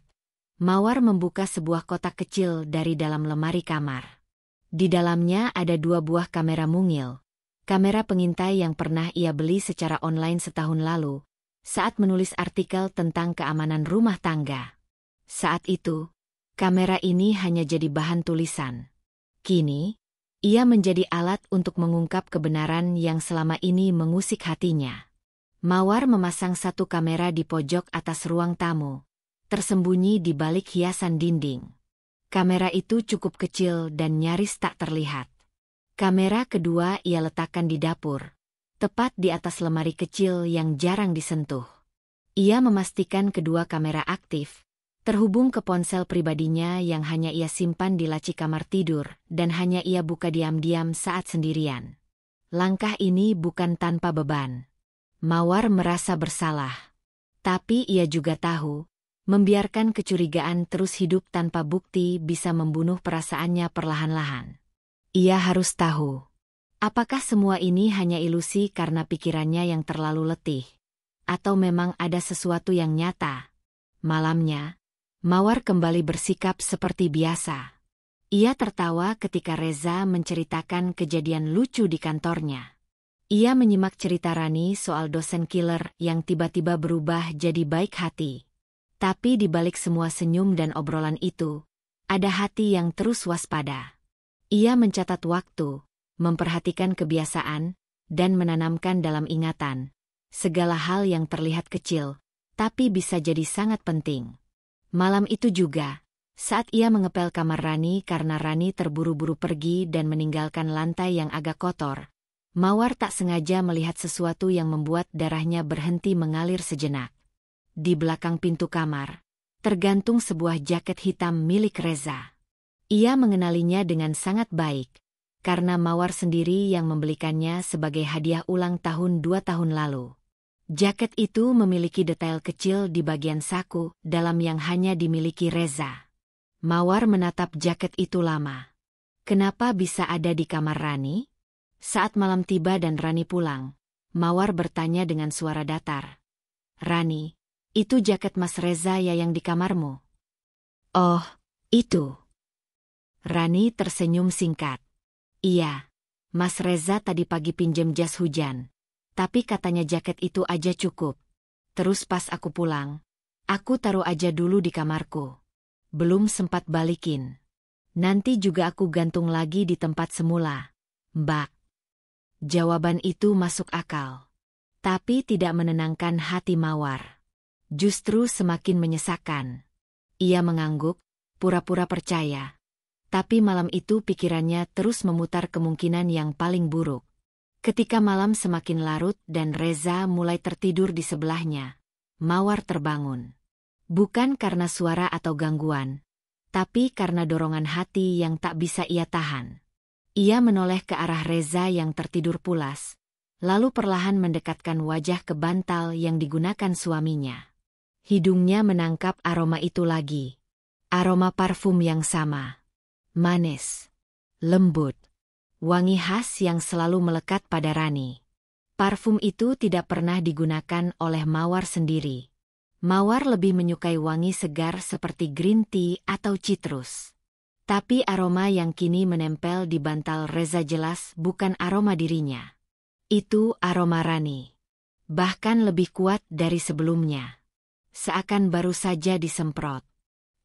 Mawar membuka sebuah kotak kecil dari dalam lemari kamar. Di dalamnya ada 2 buah kamera mungil, kamera pengintai yang pernah ia beli secara online setahun lalu, saat menulis artikel tentang keamanan rumah tangga. Saat itu, kamera ini hanya jadi bahan tulisan. Kini, ia menjadi alat untuk mengungkap kebenaran yang selama ini mengusik hatinya. Mawar memasang 1 kamera di pojok atas ruang tamu, tersembunyi di balik hiasan dinding. Kamera itu cukup kecil dan nyaris tak terlihat. Kamera kedua ia letakkan di dapur, tepat di atas lemari kecil yang jarang disentuh. Ia memastikan kedua kamera aktif, terhubung ke ponsel pribadinya yang hanya ia simpan di laci kamar tidur dan hanya ia buka diam-diam saat sendirian. Langkah ini bukan tanpa beban. Mawar merasa bersalah. Tapi ia juga tahu, membiarkan kecurigaan terus hidup tanpa bukti bisa membunuh perasaannya perlahan-lahan. Ia harus tahu. Apakah semua ini hanya ilusi karena pikirannya yang terlalu letih? Atau memang ada sesuatu yang nyata? Malamnya, Mawar kembali bersikap seperti biasa. Ia tertawa ketika Reza menceritakan kejadian lucu di kantornya. Ia menyimak cerita Rani soal dosen killer yang tiba-tiba berubah jadi baik hati. Tapi di balik semua senyum dan obrolan itu, ada hati yang terus waspada. Ia mencatat waktu, memperhatikan kebiasaan, dan menanamkan dalam ingatan segala hal yang terlihat kecil, tapi bisa jadi sangat penting. Malam itu juga, saat ia mengepel kamar Rani karena Rani terburu-buru pergi dan meninggalkan lantai yang agak kotor, Mawar tak sengaja melihat sesuatu yang membuat darahnya berhenti mengalir sejenak. Di belakang pintu kamar, tergantung sebuah jaket hitam milik Reza. Ia mengenalinya dengan sangat baik, karena Mawar sendiri yang membelikannya sebagai hadiah ulang tahun 2 tahun lalu. Jaket itu memiliki detail kecil di bagian saku dalam yang hanya dimiliki Reza. Mawar menatap jaket itu lama. Kenapa bisa ada di kamar Rani? Saat malam tiba dan Rani pulang, Mawar bertanya dengan suara datar. Rani, itu jaket Mas Reza ya yang di kamarmu? Oh, itu. Rani tersenyum singkat. Iya, Mas Reza tadi pagi pinjem jas hujan. Tapi katanya jaket itu aja cukup. Terus pas aku pulang, aku taruh aja dulu di kamarku. Belum sempat balikin. Nanti juga aku gantung lagi di tempat semula, Mbak. Jawaban itu masuk akal. Tapi tidak menenangkan hati Mawar. Justru semakin menyesakkan. Ia mengangguk, pura-pura percaya. Tapi malam itu pikirannya terus memutar kemungkinan yang paling buruk. Ketika malam semakin larut dan Reza mulai tertidur di sebelahnya, Mawar terbangun. Bukan karena suara atau gangguan, tapi karena dorongan hati yang tak bisa ia tahan. Ia menoleh ke arah Reza yang tertidur pulas, lalu perlahan mendekatkan wajah ke bantal yang digunakan suaminya. Hidungnya menangkap aroma itu lagi. Aroma parfum yang sama. Manis. Lembut. Wangi khas yang selalu melekat pada Rani. Parfum itu tidak pernah digunakan oleh Mawar sendiri. Mawar lebih menyukai wangi segar seperti green tea atau citrus. Tapi aroma yang kini menempel di bantal Reza jelas bukan aroma dirinya. Itu aroma Rani. Bahkan lebih kuat dari sebelumnya. Seakan baru saja disemprot.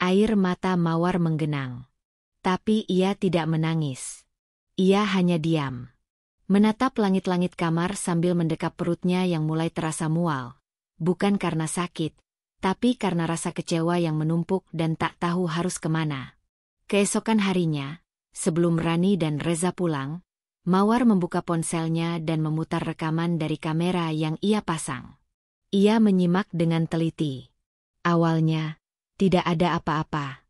Air mata Mawar menggenang. Tapi ia tidak menangis. Ia hanya diam. Menatap langit-langit kamar sambil mendekap perutnya yang mulai terasa mual. Bukan karena sakit, tapi karena rasa kecewa yang menumpuk dan tak tahu harus kemana. Keesokan harinya, sebelum Rani dan Reza pulang, Mawar membuka ponselnya dan memutar rekaman dari kamera yang ia pasang. Ia menyimak dengan teliti. Awalnya, tidak ada apa-apa.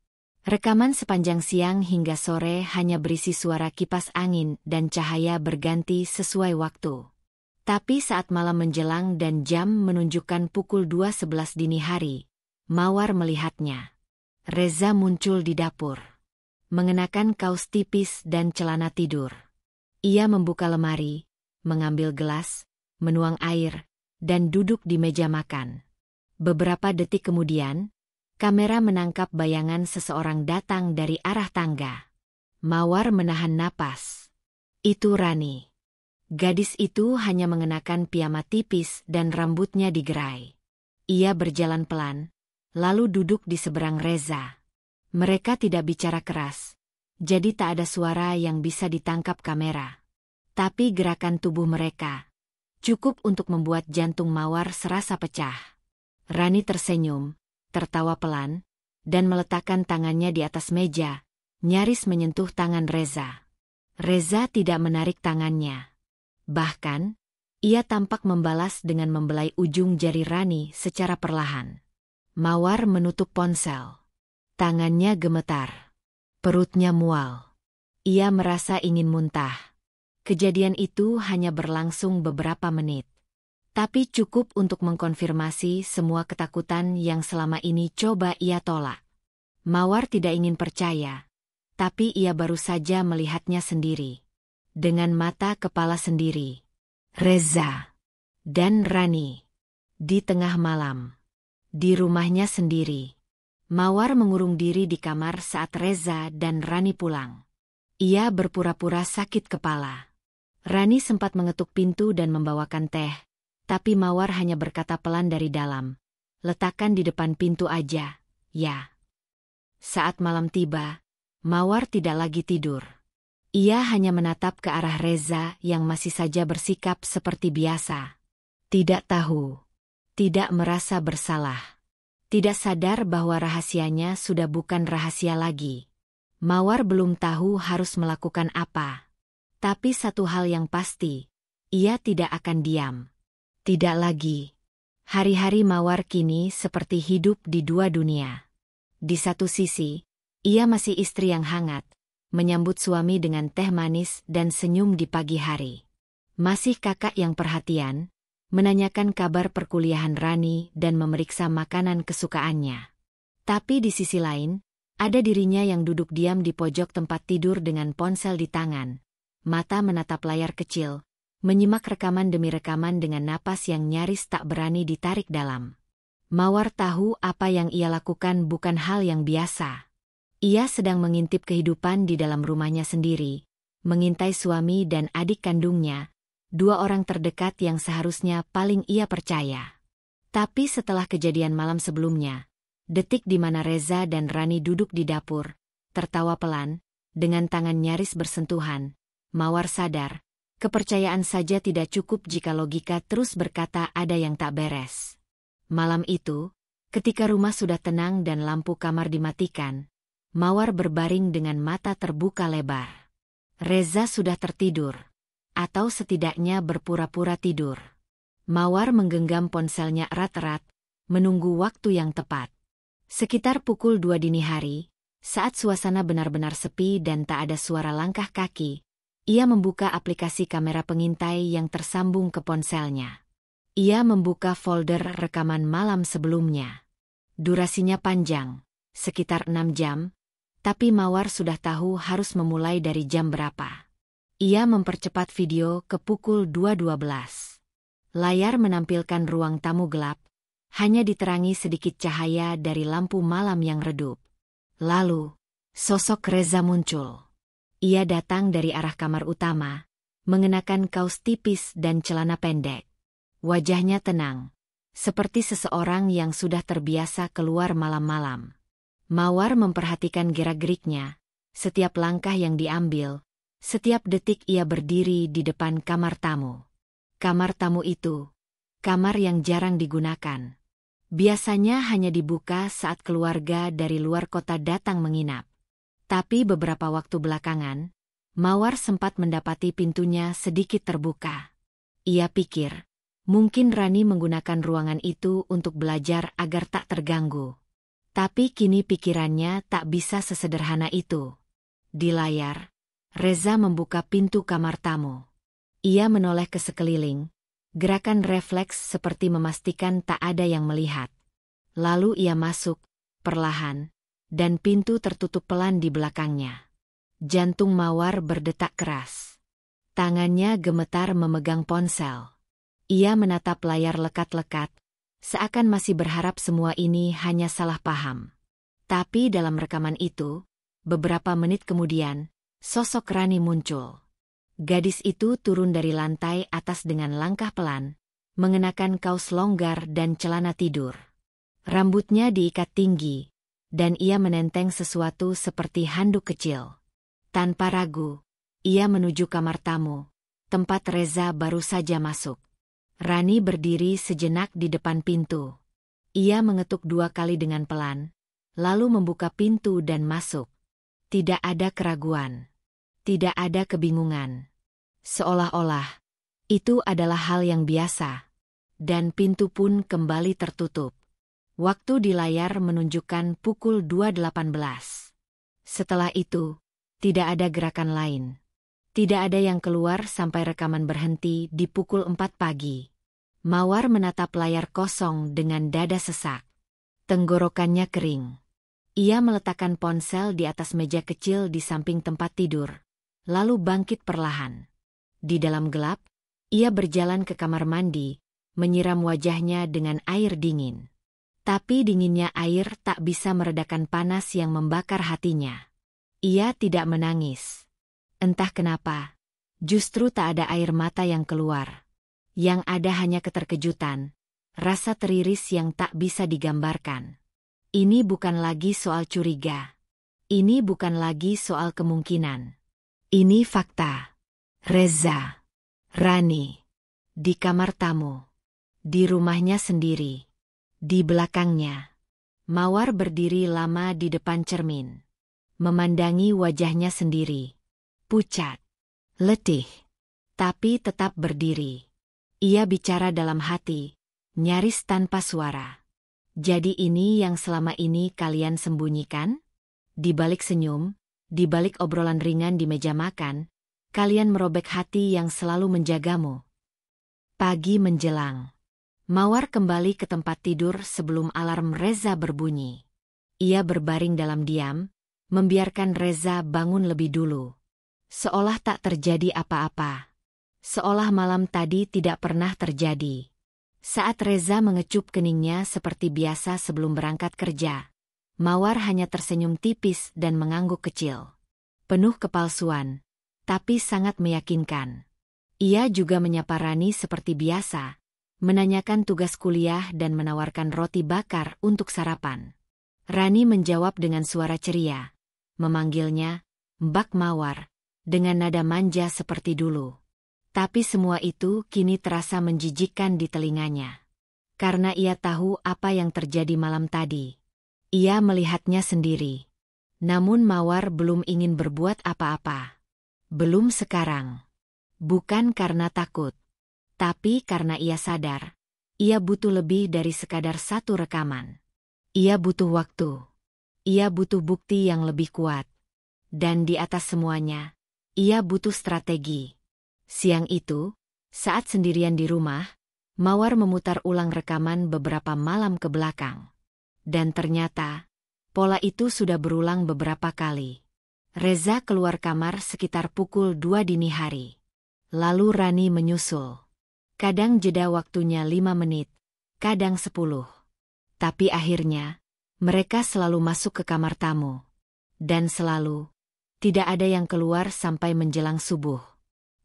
Rekaman sepanjang siang hingga sore hanya berisi suara kipas angin dan cahaya berganti sesuai waktu. Tapi saat malam menjelang dan jam menunjukkan pukul 2:11 dini hari, Mawar melihatnya. Reza muncul di dapur. Mengenakan kaos tipis dan celana tidur. Ia membuka lemari, mengambil gelas, menuang air, dan duduk di meja makan. Beberapa detik kemudian, kamera menangkap bayangan seseorang datang dari arah tangga. Mawar menahan napas. Itu Rani. Gadis itu hanya mengenakan piyama tipis dan rambutnya digerai. Ia berjalan pelan, lalu duduk di seberang Reza. Mereka tidak bicara keras, jadi tak ada suara yang bisa ditangkap kamera. Tapi gerakan tubuh mereka cukup untuk membuat jantung Mawar serasa pecah. Rani tersenyum, tertawa pelan, dan meletakkan tangannya di atas meja, nyaris menyentuh tangan Reza. Reza tidak menarik tangannya. Bahkan, ia tampak membalas dengan membelai ujung jari Rani secara perlahan. Mawar menutup ponsel. Tangannya gemetar. Perutnya mual. Ia merasa ingin muntah. Kejadian itu hanya berlangsung beberapa menit. Tapi cukup untuk mengkonfirmasi semua ketakutan yang selama ini coba ia tolak. Mawar tidak ingin percaya, tapi ia baru saja melihatnya sendiri. dengan mata kepala sendiri. Reza dan Rani. Di tengah malam. Di rumahnya sendiri. Mawar mengurung diri di kamar saat Reza dan Rani pulang. Ia berpura-pura sakit kepala. Rani sempat mengetuk pintu dan membawakan teh, tapi Mawar hanya berkata pelan dari dalam. Letakkan di depan pintu aja, ya. Saat malam tiba, Mawar tidak lagi tidur. Ia hanya menatap ke arah Reza yang masih saja bersikap seperti biasa. Tidak tahu. Tidak merasa bersalah. Tidak sadar bahwa rahasianya sudah bukan rahasia lagi. Mawar belum tahu harus melakukan apa. Tapi satu hal yang pasti, ia tidak akan diam. Tidak lagi. Hari-hari Mawar kini seperti hidup di dua dunia. Di satu sisi, ia masih istri yang hangat, menyambut suami dengan teh manis dan senyum di pagi hari. Masih kakak yang perhatian, menanyakan kabar perkuliahan Rani dan memeriksa makanan kesukaannya. Tapi di sisi lain, ada dirinya yang duduk diam di pojok tempat tidur dengan ponsel di tangan, mata menatap layar kecil, menyimak rekaman demi rekaman dengan napas yang nyaris tak berani ditarik dalam. Mawar tahu apa yang ia lakukan bukan hal yang biasa. Ia sedang mengintip kehidupan di dalam rumahnya sendiri, mengintai suami dan adik kandungnya, dua orang terdekat yang seharusnya paling ia percaya. Tapi setelah kejadian malam sebelumnya, detik di mana Reza dan Rani duduk di dapur, tertawa pelan, dengan tangan nyaris bersentuhan, Mawar sadar, kepercayaan saja tidak cukup jika logika terus berkata ada yang tak beres. Malam itu, ketika rumah sudah tenang dan lampu kamar dimatikan, Mawar berbaring dengan mata terbuka lebar. Reza sudah tertidur. Atau setidaknya berpura-pura tidur. Mawar menggenggam ponselnya erat-erat, menunggu waktu yang tepat. Sekitar pukul 2 dini hari, saat suasana benar-benar sepi dan tak ada suara langkah kaki, ia membuka aplikasi kamera pengintai yang tersambung ke ponselnya. Ia membuka folder rekaman malam sebelumnya. Durasinya panjang, sekitar 6 jam, tapi Mawar sudah tahu harus memulai dari jam berapa. Ia mempercepat video ke pukul 2.12. Layar menampilkan ruang tamu gelap, hanya diterangi sedikit cahaya dari lampu malam yang redup. Lalu, sosok Reza muncul. Ia datang dari arah kamar utama, mengenakan kaos tipis dan celana pendek. Wajahnya tenang, seperti seseorang yang sudah terbiasa keluar malam-malam. Mawar memperhatikan gerak-geriknya, setiap langkah yang diambil. Setiap detik ia berdiri di depan kamar tamu. Kamar tamu itu, kamar yang jarang digunakan. Biasanya hanya dibuka saat keluarga dari luar kota datang menginap. Tapi beberapa waktu belakangan, Mawar sempat mendapati pintunya sedikit terbuka. Ia pikir, mungkin Rani menggunakan ruangan itu untuk belajar agar tak terganggu. Tapi kini pikirannya tak bisa sesederhana itu. Di layar, Reza membuka pintu kamar tamu. Ia menoleh ke sekeliling, gerakan refleks seperti memastikan tak ada yang melihat. Lalu ia masuk, perlahan, dan pintu tertutup pelan di belakangnya. Jantung Mawar berdetak keras. Tangannya gemetar memegang ponsel. Ia menatap layar lekat-lekat, seakan masih berharap semua ini hanya salah paham. Tapi dalam rekaman itu, beberapa menit kemudian, sosok Rani muncul. Gadis itu turun dari lantai atas dengan langkah pelan, mengenakan kaos longgar dan celana tidur. Rambutnya diikat tinggi, dan ia menenteng sesuatu seperti handuk kecil. Tanpa ragu, ia menuju kamar tamu, tempat Reza baru saja masuk. Rani berdiri sejenak di depan pintu. Ia mengetuk 2 kali dengan pelan, lalu membuka pintu dan masuk. Tidak ada keraguan. Tidak ada kebingungan. Seolah-olah, itu adalah hal yang biasa. Dan pintu pun kembali tertutup. Waktu di layar menunjukkan pukul 2.18. Setelah itu, tidak ada gerakan lain. Tidak ada yang keluar sampai rekaman berhenti di pukul 4 pagi. Mawar menatap layar kosong dengan dada sesak. Tenggorokannya kering. Ia meletakkan ponsel di atas meja kecil di samping tempat tidur. lalu bangkit perlahan. Di dalam gelap, ia berjalan ke kamar mandi, menyiram wajahnya dengan air dingin. Tapi dinginnya air tak bisa meredakan panas yang membakar hatinya. Ia tidak menangis. Entah kenapa, justru tak ada air mata yang keluar. Yang ada hanya keterkejutan, rasa teriris yang tak bisa digambarkan. Ini bukan lagi soal curiga. Ini bukan lagi soal kemungkinan. Ini fakta. Reza. Rani. Di kamar tamu. Di rumahnya sendiri. Di belakangnya, Mawar berdiri lama di depan cermin. Memandangi wajahnya sendiri. Pucat. Letih. Tapi tetap berdiri. Ia bicara dalam hati, nyaris tanpa suara. Jadi ini yang selama ini kalian sembunyikan? Di balik senyum, di balik obrolan ringan di meja makan, kalian merobek hati yang selalu menjagamu. Pagi menjelang. Mawar kembali ke tempat tidur sebelum alarm Reza berbunyi. Ia berbaring dalam diam, membiarkan Reza bangun lebih dulu. Seolah tak terjadi apa-apa. Seolah malam tadi tidak pernah terjadi. Saat Reza mengecup keningnya seperti biasa sebelum berangkat kerja, Mawar hanya tersenyum tipis dan mengangguk kecil. Penuh kepalsuan, tapi sangat meyakinkan. Ia juga menyapa Rani seperti biasa, menanyakan tugas kuliah dan menawarkan roti bakar untuk sarapan. Rani menjawab dengan suara ceria, memanggilnya Mbak Mawar, dengan nada manja seperti dulu. Tapi semua itu kini terasa menjijikkan di telinganya. Karena ia tahu apa yang terjadi malam tadi. Ia melihatnya sendiri. Namun Mawar belum ingin berbuat apa-apa. Belum sekarang. Bukan karena takut. Tapi karena ia sadar, ia butuh lebih dari sekadar satu rekaman. Ia butuh waktu. Ia butuh bukti yang lebih kuat. Dan di atas semuanya, ia butuh strategi. Siang itu, saat sendirian di rumah, Mawar memutar ulang rekaman beberapa malam ke belakang. Dan ternyata, pola itu sudah berulang beberapa kali. Reza keluar kamar sekitar pukul 2 dini hari. Lalu Rani menyusul. Kadang jeda waktunya 5 menit, kadang 10. Tapi akhirnya, mereka selalu masuk ke kamar tamu. Dan selalu, tidak ada yang keluar sampai menjelang subuh.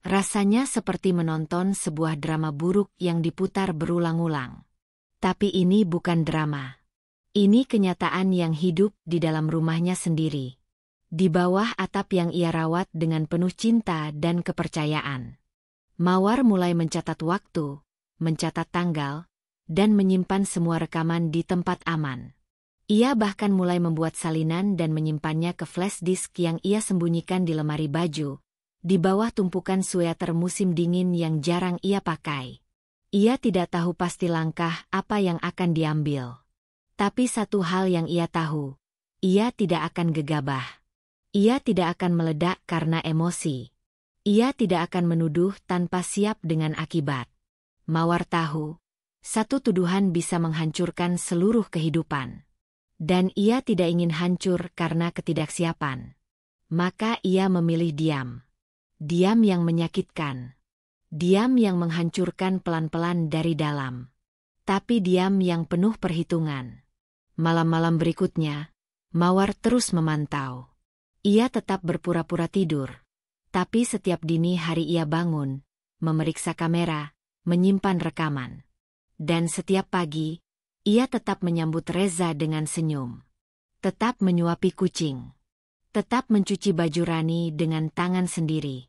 Rasanya seperti menonton sebuah drama buruk yang diputar berulang-ulang. Tapi ini bukan drama. Ini kenyataan yang hidup di dalam rumahnya sendiri. Di bawah atap yang ia rawat dengan penuh cinta dan kepercayaan. Mawar mulai mencatat waktu, mencatat tanggal, dan menyimpan semua rekaman di tempat aman. Ia bahkan mulai membuat salinan dan menyimpannya ke flash disk yang ia sembunyikan di lemari baju, di bawah tumpukan sweater musim dingin yang jarang ia pakai. Ia tidak tahu pasti langkah apa yang akan diambil. Tapi satu hal yang ia tahu, ia tidak akan gegabah. Ia tidak akan meledak karena emosi. Ia tidak akan menuduh tanpa siap dengan akibat. Mawar tahu, satu tuduhan bisa menghancurkan seluruh kehidupan. Dan ia tidak ingin hancur karena ketidaksiapan. Maka ia memilih diam. Diam yang menyakitkan. Diam yang menghancurkan pelan-pelan dari dalam. Tapi diam yang penuh perhitungan. Malam-malam berikutnya, Mawar terus memantau. Ia tetap berpura-pura tidur. Tapi setiap dini hari ia bangun, memeriksa kamera, menyimpan rekaman. Dan setiap pagi, ia tetap menyambut Reza dengan senyum. Tetap menyuapi kucing. Tetap mencuci baju Rani dengan tangan sendiri.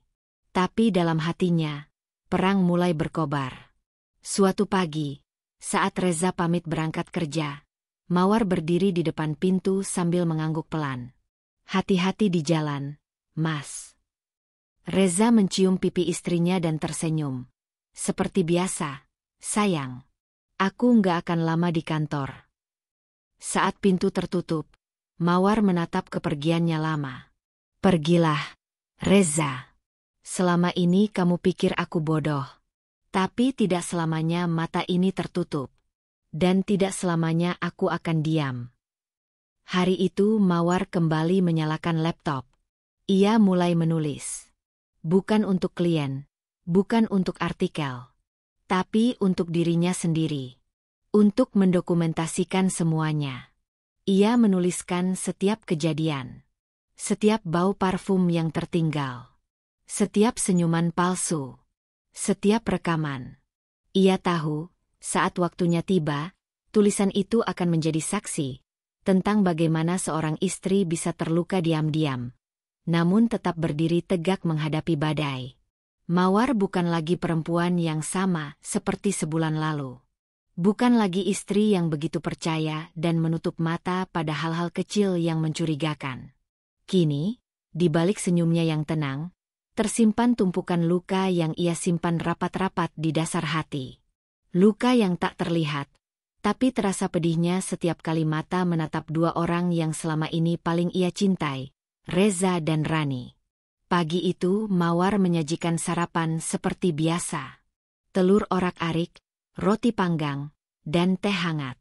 Tapi dalam hatinya, perang mulai berkobar. Suatu pagi, saat Reza pamit berangkat kerja, Mawar berdiri di depan pintu sambil mengangguk pelan. Hati-hati di jalan, Mas. Reza mencium pipi istrinya dan tersenyum. Seperti biasa, sayang. Aku nggak akan lama di kantor. Saat pintu tertutup, Mawar menatap kepergiannya lama. Pergilah, Reza. Selama ini kamu pikir aku bodoh. Tapi tidak selamanya mata ini tertutup. Dan tidak selamanya aku akan diam. Hari itu Mawar kembali menyalakan laptop. Ia mulai menulis. Bukan untuk klien, bukan untuk artikel, tapi untuk dirinya sendiri. Untuk mendokumentasikan semuanya. Ia menuliskan setiap kejadian. Setiap bau parfum yang tertinggal. Setiap senyuman palsu. Setiap rekaman. Ia tahu, saat waktunya tiba, tulisan itu akan menjadi saksi tentang bagaimana seorang istri bisa terluka diam-diam, namun tetap berdiri tegak menghadapi badai. Mawar bukan lagi perempuan yang sama seperti sebulan lalu. Bukan lagi istri yang begitu percaya dan menutup mata pada hal-hal kecil yang mencurigakan. Kini, di balik senyumnya yang tenang, tersimpan tumpukan luka yang ia simpan rapat-rapat di dasar hati. Luka yang tak terlihat, tapi terasa pedihnya setiap kali mata menatap dua orang yang selama ini paling ia cintai, Reza dan Rani. Pagi itu Mawar menyajikan sarapan seperti biasa. Telur orak-arik, roti panggang, dan teh hangat.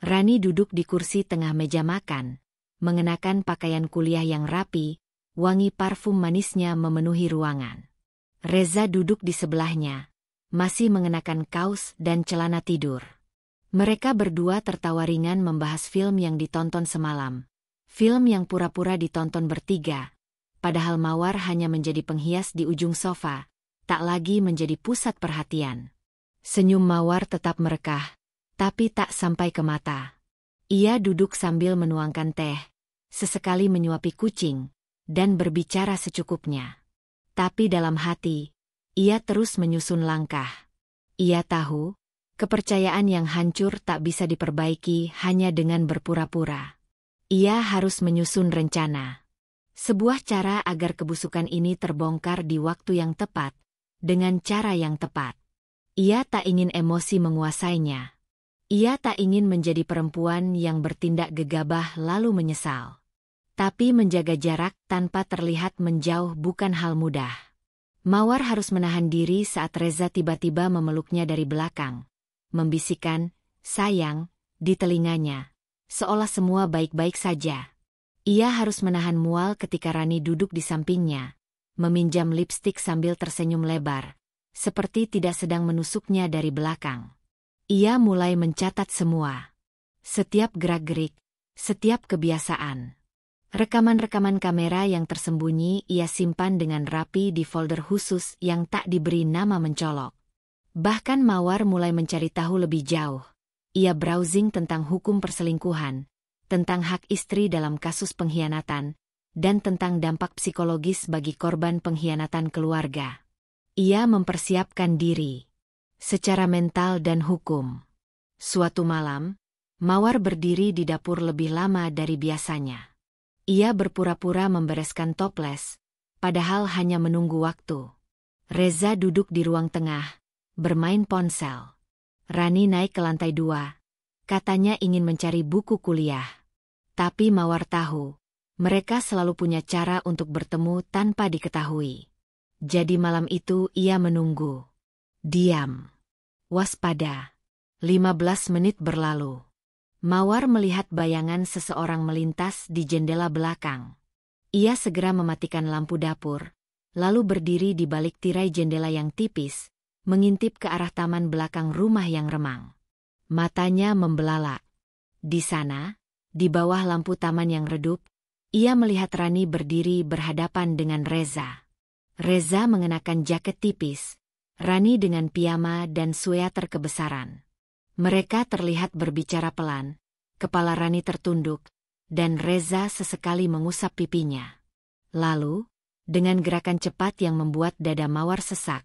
Rani duduk di kursi tengah meja makan, mengenakan pakaian kuliah yang rapi, wangi parfum manisnya memenuhi ruangan. Reza duduk di sebelahnya, masih mengenakan kaos dan celana tidur. Mereka berdua tertawa ringan membahas film yang ditonton semalam. Film yang pura-pura ditonton bertiga, padahal Mawar hanya menjadi penghias di ujung sofa, tak lagi menjadi pusat perhatian. Senyum Mawar tetap merekah, tapi tak sampai ke mata. Ia duduk sambil menuangkan teh, sesekali menyuapi kucing, dan berbicara secukupnya. Tapi dalam hati, ia terus menyusun langkah. Ia tahu, kepercayaan yang hancur tak bisa diperbaiki hanya dengan berpura-pura. Ia harus menyusun rencana. Sebuah cara agar kebusukan ini terbongkar di waktu yang tepat, dengan cara yang tepat. Ia tak ingin emosi menguasainya. Ia tak ingin menjadi perempuan yang bertindak gegabah lalu menyesal. Tapi menjaga jarak tanpa terlihat menjauh bukan hal mudah. Mawar harus menahan diri saat Reza tiba-tiba memeluknya dari belakang, membisikkan, "Sayang," di telinganya, seolah semua baik-baik saja. Ia harus menahan mual ketika Rani duduk di sampingnya, meminjam lipstik sambil tersenyum lebar, seperti tidak sedang menusuknya dari belakang. Ia mulai mencatat semua. Setiap gerak-gerik, setiap kebiasaan. Rekaman-rekaman kamera yang tersembunyi ia simpan dengan rapi di folder khusus yang tak diberi nama mencolok. Bahkan Mawar mulai mencari tahu lebih jauh. Ia browsing tentang hukum perselingkuhan, tentang hak istri dalam kasus pengkhianatan, dan tentang dampak psikologis bagi korban pengkhianatan keluarga. Ia mempersiapkan diri secara mental dan hukum. Suatu malam, Mawar berdiri di dapur lebih lama dari biasanya. Ia berpura-pura membereskan toples, padahal hanya menunggu waktu. Reza duduk di ruang tengah, bermain ponsel. Rani naik ke lantai 2. Katanya ingin mencari buku kuliah. Tapi Mawar tahu, mereka selalu punya cara untuk bertemu tanpa diketahui. Jadi malam itu ia menunggu. Diam. Waspada. 15 menit berlalu. Mawar melihat bayangan seseorang melintas di jendela belakang. Ia segera mematikan lampu dapur, lalu berdiri di balik tirai jendela yang tipis, mengintip ke arah taman belakang rumah yang remang. Matanya membelalak. Di sana, di bawah lampu taman yang redup, ia melihat Rani berdiri berhadapan dengan Reza. Reza mengenakan jaket tipis, Rani dengan piyama dan sweater kebesaran. Mereka terlihat berbicara pelan, kepala Rani tertunduk, dan Reza sesekali mengusap pipinya. Lalu, dengan gerakan cepat yang membuat dada Mawar sesak,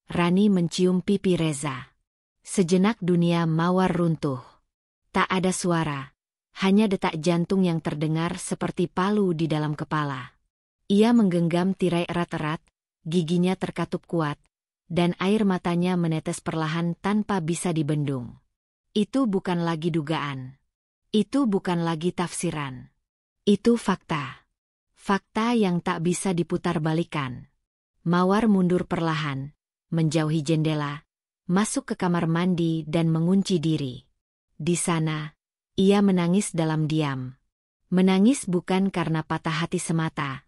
Rani mencium pipi Reza. Sejenak dunia Mawar runtuh. Tak ada suara, hanya detak jantung yang terdengar seperti palu di dalam kepala. Ia menggenggam tirai erat-erat, giginya terkatup kuat, dan air matanya menetes perlahan tanpa bisa dibendung. Itu bukan lagi dugaan. Itu bukan lagi tafsiran. Itu fakta. Fakta yang tak bisa diputar-balikan. Mawar mundur perlahan, menjauhi jendela, masuk ke kamar mandi dan mengunci diri. Di sana, ia menangis dalam diam. Menangis bukan karena patah hati semata,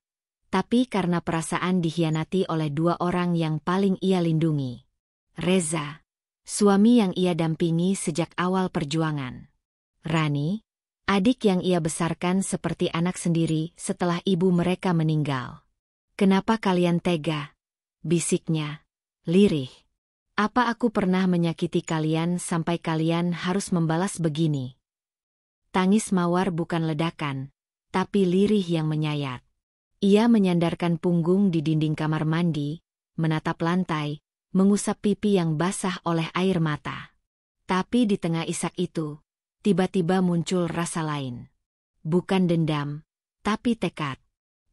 tapi karena perasaan dikhianati oleh dua orang yang paling ia lindungi. Reza, suami yang ia dampingi sejak awal perjuangan. Rani, adik yang ia besarkan seperti anak sendiri setelah ibu mereka meninggal. "Kenapa kalian tega?" bisiknya, lirih. "Apa aku pernah menyakiti kalian sampai kalian harus membalas begini?" Tangis Mawar bukan ledakan, tapi lirih yang menyayat. Ia menyandarkan punggung di dinding kamar mandi, menatap lantai, mengusap pipi yang basah oleh air mata. Tapi di tengah isak itu, tiba-tiba muncul rasa lain. Bukan dendam, tapi tekad.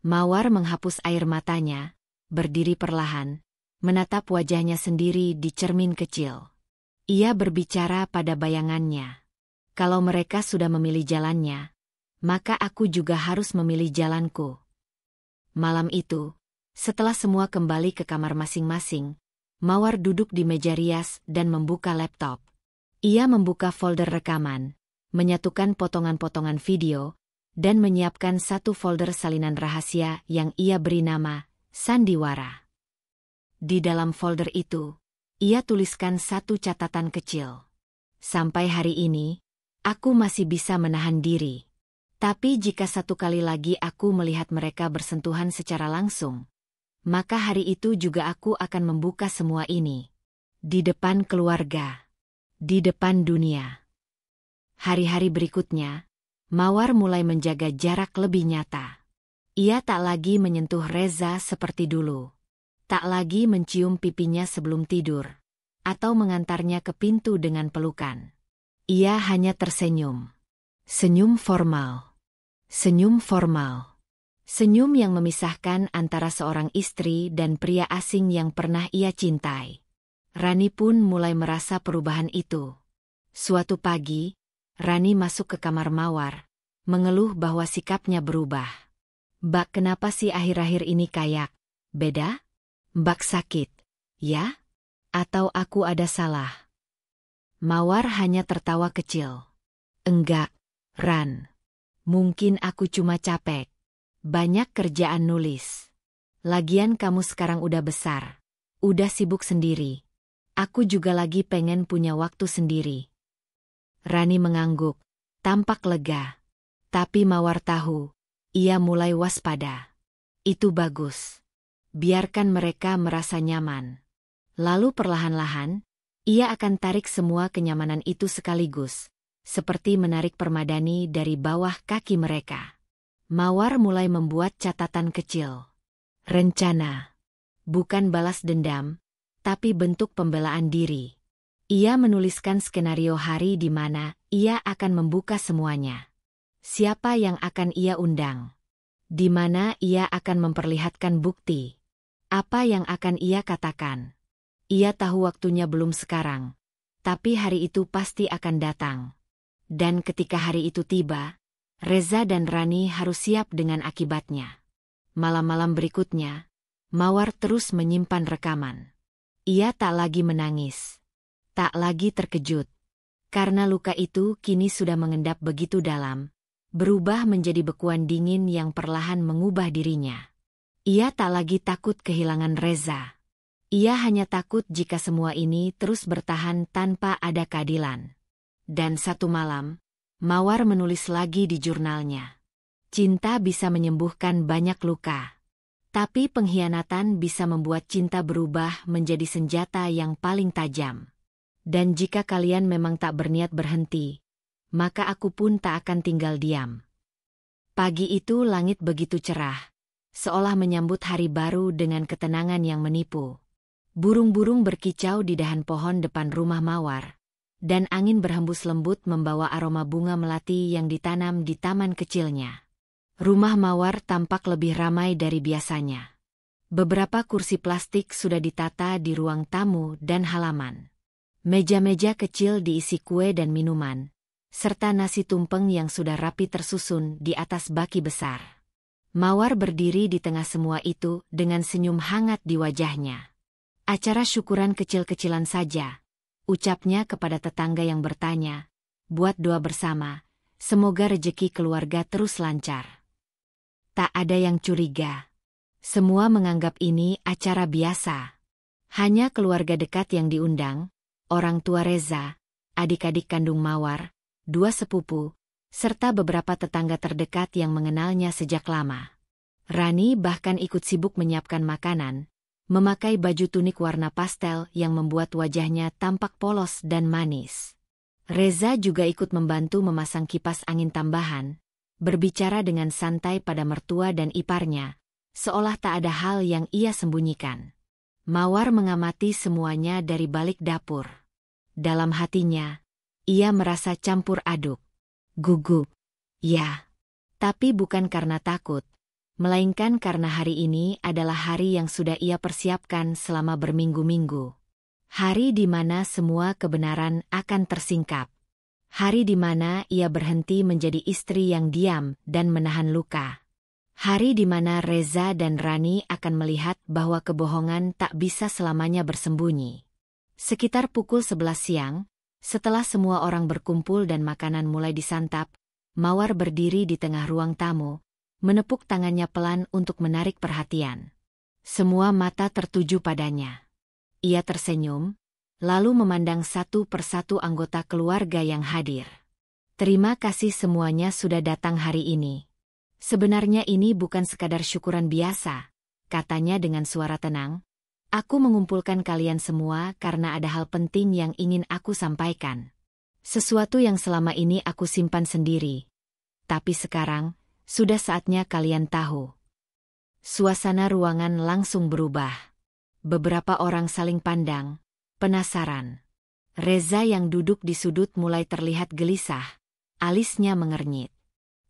Mawar menghapus air matanya, berdiri perlahan, menatap wajahnya sendiri di cermin kecil. Ia berbicara pada bayangannya. "Kalau mereka sudah memilih jalannya, maka aku juga harus memilih jalanku." Malam itu, setelah semua kembali ke kamar masing-masing, Mawar duduk di meja rias dan membuka laptop. Ia membuka folder rekaman, menyatukan potongan-potongan video, dan menyiapkan satu folder salinan rahasia yang ia beri nama Sandiwara. Di dalam folder itu, ia tuliskan satu catatan kecil. "Sampai hari ini, aku masih bisa menahan diri. Tapi jika satu kali lagi aku melihat mereka bersentuhan secara langsung, maka hari itu juga aku akan membuka semua ini. Di depan keluarga. Di depan dunia." Hari-hari berikutnya, Mawar mulai menjaga jarak lebih nyata. Ia tak lagi menyentuh Reza seperti dulu. Tak lagi mencium pipinya sebelum tidur, atau mengantarnya ke pintu dengan pelukan. Ia hanya tersenyum. Senyum formal. Senyum formal. Senyum yang memisahkan antara seorang istri dan pria asing yang pernah ia cintai. Rani pun mulai merasa perubahan itu. Suatu pagi, Rani masuk ke kamar Mawar, mengeluh bahwa sikapnya berubah. "Mbak, kenapa sih akhir-akhir ini kayak beda? Mbak sakit, ya? Atau aku ada salah?" Mawar hanya tertawa kecil. "Enggak, Ran. Mungkin aku cuma capek. Banyak kerjaan nulis. Lagian kamu sekarang udah besar. Udah sibuk sendiri. Aku juga lagi pengen punya waktu sendiri." Rani mengangguk, tampak lega. Tapi Mawar tahu, ia mulai waspada. Itu bagus. Biarkan mereka merasa nyaman. Lalu perlahan-lahan, ia akan tarik semua kenyamanan itu sekaligus, seperti menarik permadani dari bawah kaki mereka. Mawar mulai membuat catatan kecil. Rencana. Bukan balas dendam, tapi bentuk pembelaan diri. Ia menuliskan skenario hari di mana ia akan membuka semuanya. Siapa yang akan ia undang? Di mana ia akan memperlihatkan bukti? Apa yang akan ia katakan? Ia tahu waktunya belum sekarang, tapi hari itu pasti akan datang. Dan ketika hari itu tiba, Reza dan Rani harus siap dengan akibatnya. Malam-malam berikutnya, Mawar terus menyimpan rekaman. Ia tak lagi menangis, tak lagi terkejut. Karena luka itu kini sudah mengendap begitu dalam, berubah menjadi bekuan dingin yang perlahan mengubah dirinya. Ia tak lagi takut kehilangan Reza. Ia hanya takut jika semua ini terus bertahan tanpa ada keadilan. Dan satu malam, Mawar menulis lagi di jurnalnya. "Cinta bisa menyembuhkan banyak luka. Tapi pengkhianatan bisa membuat cinta berubah menjadi senjata yang paling tajam. Dan jika kalian memang tak berniat berhenti, maka aku pun tak akan tinggal diam." Pagi itu langit begitu cerah, seolah menyambut hari baru dengan ketenangan yang menipu. Burung-burung berkicau di dahan pohon depan rumah Mawar, dan angin berhembus lembut membawa aroma bunga melati yang ditanam di taman kecilnya. Rumah Mawar tampak lebih ramai dari biasanya. Beberapa kursi plastik sudah ditata di ruang tamu dan halaman. Meja-meja kecil diisi kue dan minuman, serta nasi tumpeng yang sudah rapi tersusun di atas baki besar. Mawar berdiri di tengah semua itu dengan senyum hangat di wajahnya. "Acara syukuran kecil-kecilan saja," ucapnya kepada tetangga yang bertanya. "Buat doa bersama, semoga rejeki keluarga terus lancar." Tak ada yang curiga. Semua menganggap ini acara biasa. Hanya keluarga dekat yang diundang, orang tua Reza, adik-adik kandung Mawar, 2 sepupu, serta beberapa tetangga terdekat yang mengenalnya sejak lama. Rani bahkan ikut sibuk menyiapkan makanan, memakai baju tunik warna pastel yang membuat wajahnya tampak polos dan manis. Reza juga ikut membantu memasang kipas angin tambahan, berbicara dengan santai pada mertua dan iparnya, seolah tak ada hal yang ia sembunyikan. Mawar mengamati semuanya dari balik dapur. Dalam hatinya, ia merasa campur aduk. Gugup, ya. Tapi bukan karena takut, melainkan karena hari ini adalah hari yang sudah ia persiapkan selama berminggu-minggu. Hari di mana semua kebenaran akan tersingkap. Hari di mana ia berhenti menjadi istri yang diam dan menahan luka. Hari di mana Reza dan Rani akan melihat bahwa kebohongan tak bisa selamanya bersembunyi. Sekitar pukul 11 siang, setelah semua orang berkumpul dan makanan mulai disantap, Mawar berdiri di tengah ruang tamu, menepuk tangannya pelan untuk menarik perhatian. Semua mata tertuju padanya. Ia tersenyum, lalu memandang satu persatu anggota keluarga yang hadir. Terima kasih semuanya sudah datang hari ini. Sebenarnya ini bukan sekadar syukuran biasa, katanya dengan suara tenang. Aku mengumpulkan kalian semua karena ada hal penting yang ingin aku sampaikan. Sesuatu yang selama ini aku simpan sendiri. Tapi sekarang, sudah saatnya kalian tahu. Suasana ruangan langsung berubah. Beberapa orang saling pandang, penasaran. Reza yang duduk di sudut mulai terlihat gelisah, alisnya mengernyit.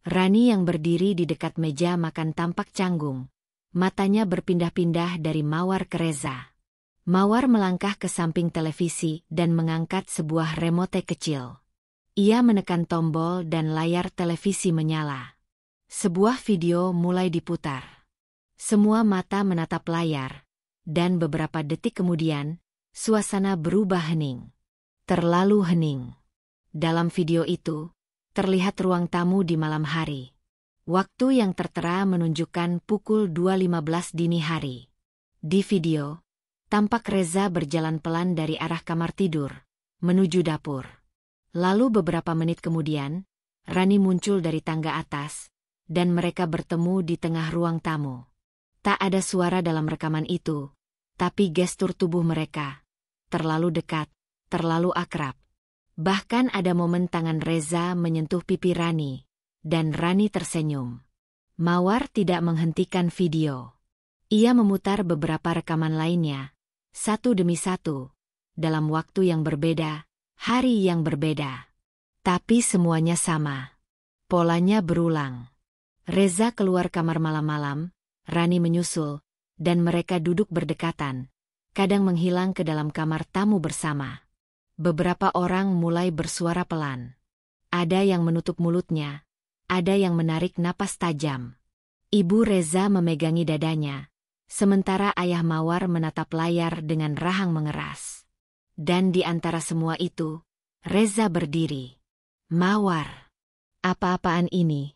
Rani yang berdiri di dekat meja makan tampak canggung, matanya berpindah-pindah dari Mawar ke Reza. Mawar melangkah ke samping televisi dan mengangkat sebuah remote kecil. Ia menekan tombol dan layar televisi menyala. Sebuah video mulai diputar. Semua mata menatap layar, dan beberapa detik kemudian, suasana berubah hening. Terlalu hening. Dalam video itu, terlihat ruang tamu di malam hari. Waktu yang tertera menunjukkan pukul 2.15 dini hari. Di video, tampak Reza berjalan pelan dari arah kamar tidur, menuju dapur. Lalu beberapa menit kemudian, Rani muncul dari tangga atas, dan mereka bertemu di tengah ruang tamu. Tak ada suara dalam rekaman itu, tapi gestur tubuh mereka, terlalu dekat, terlalu akrab. Bahkan ada momen tangan Reza menyentuh pipi Rani, dan Rani tersenyum. Mawar tidak menghentikan video. Ia memutar beberapa rekaman lainnya, satu demi satu, dalam waktu yang berbeda, hari yang berbeda. Tapi semuanya sama. Polanya berulang. Reza keluar kamar malam-malam, Rani menyusul, dan mereka duduk berdekatan, kadang menghilang ke dalam kamar tamu bersama. Beberapa orang mulai bersuara pelan. Ada yang menutup mulutnya, ada yang menarik napas tajam. Ibu Reza memegangi dadanya, sementara ayah Mawar menatap layar dengan rahang mengeras. Dan di antara semua itu, Reza berdiri. Mawar, apa-apaan ini?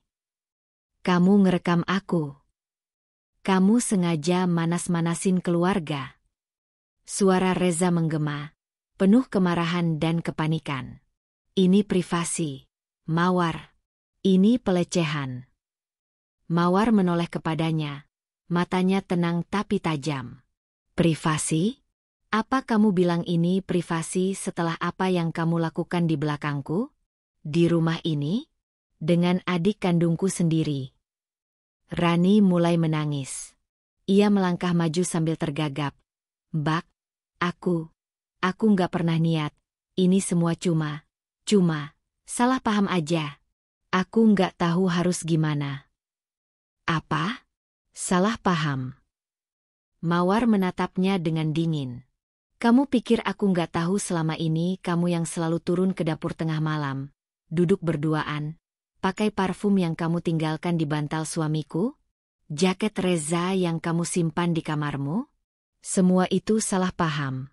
Kamu ngerekam aku. Kamu sengaja manas-manasin keluarga. Suara Reza menggema, penuh kemarahan dan kepanikan. Ini privasi, Mawar. Ini pelecehan. Mawar menoleh kepadanya, matanya tenang tapi tajam. Privasi? Apa kamu bilang ini privasi setelah apa yang kamu lakukan di belakangku? Di rumah ini? Dengan adik kandungku sendiri. Rani mulai menangis. Ia melangkah maju sambil tergagap. Mbak, aku nggak pernah niat. Ini semua cuma, salah paham aja. Aku nggak tahu harus gimana. Apa? Salah paham. Mawar menatapnya dengan dingin. Kamu pikir aku nggak tahu selama ini kamu yang selalu turun ke dapur tengah malam, duduk berduaan, pakai parfum yang kamu tinggalkan di bantal suamiku? Jaket Reza yang kamu simpan di kamarmu? Semua itu salah paham.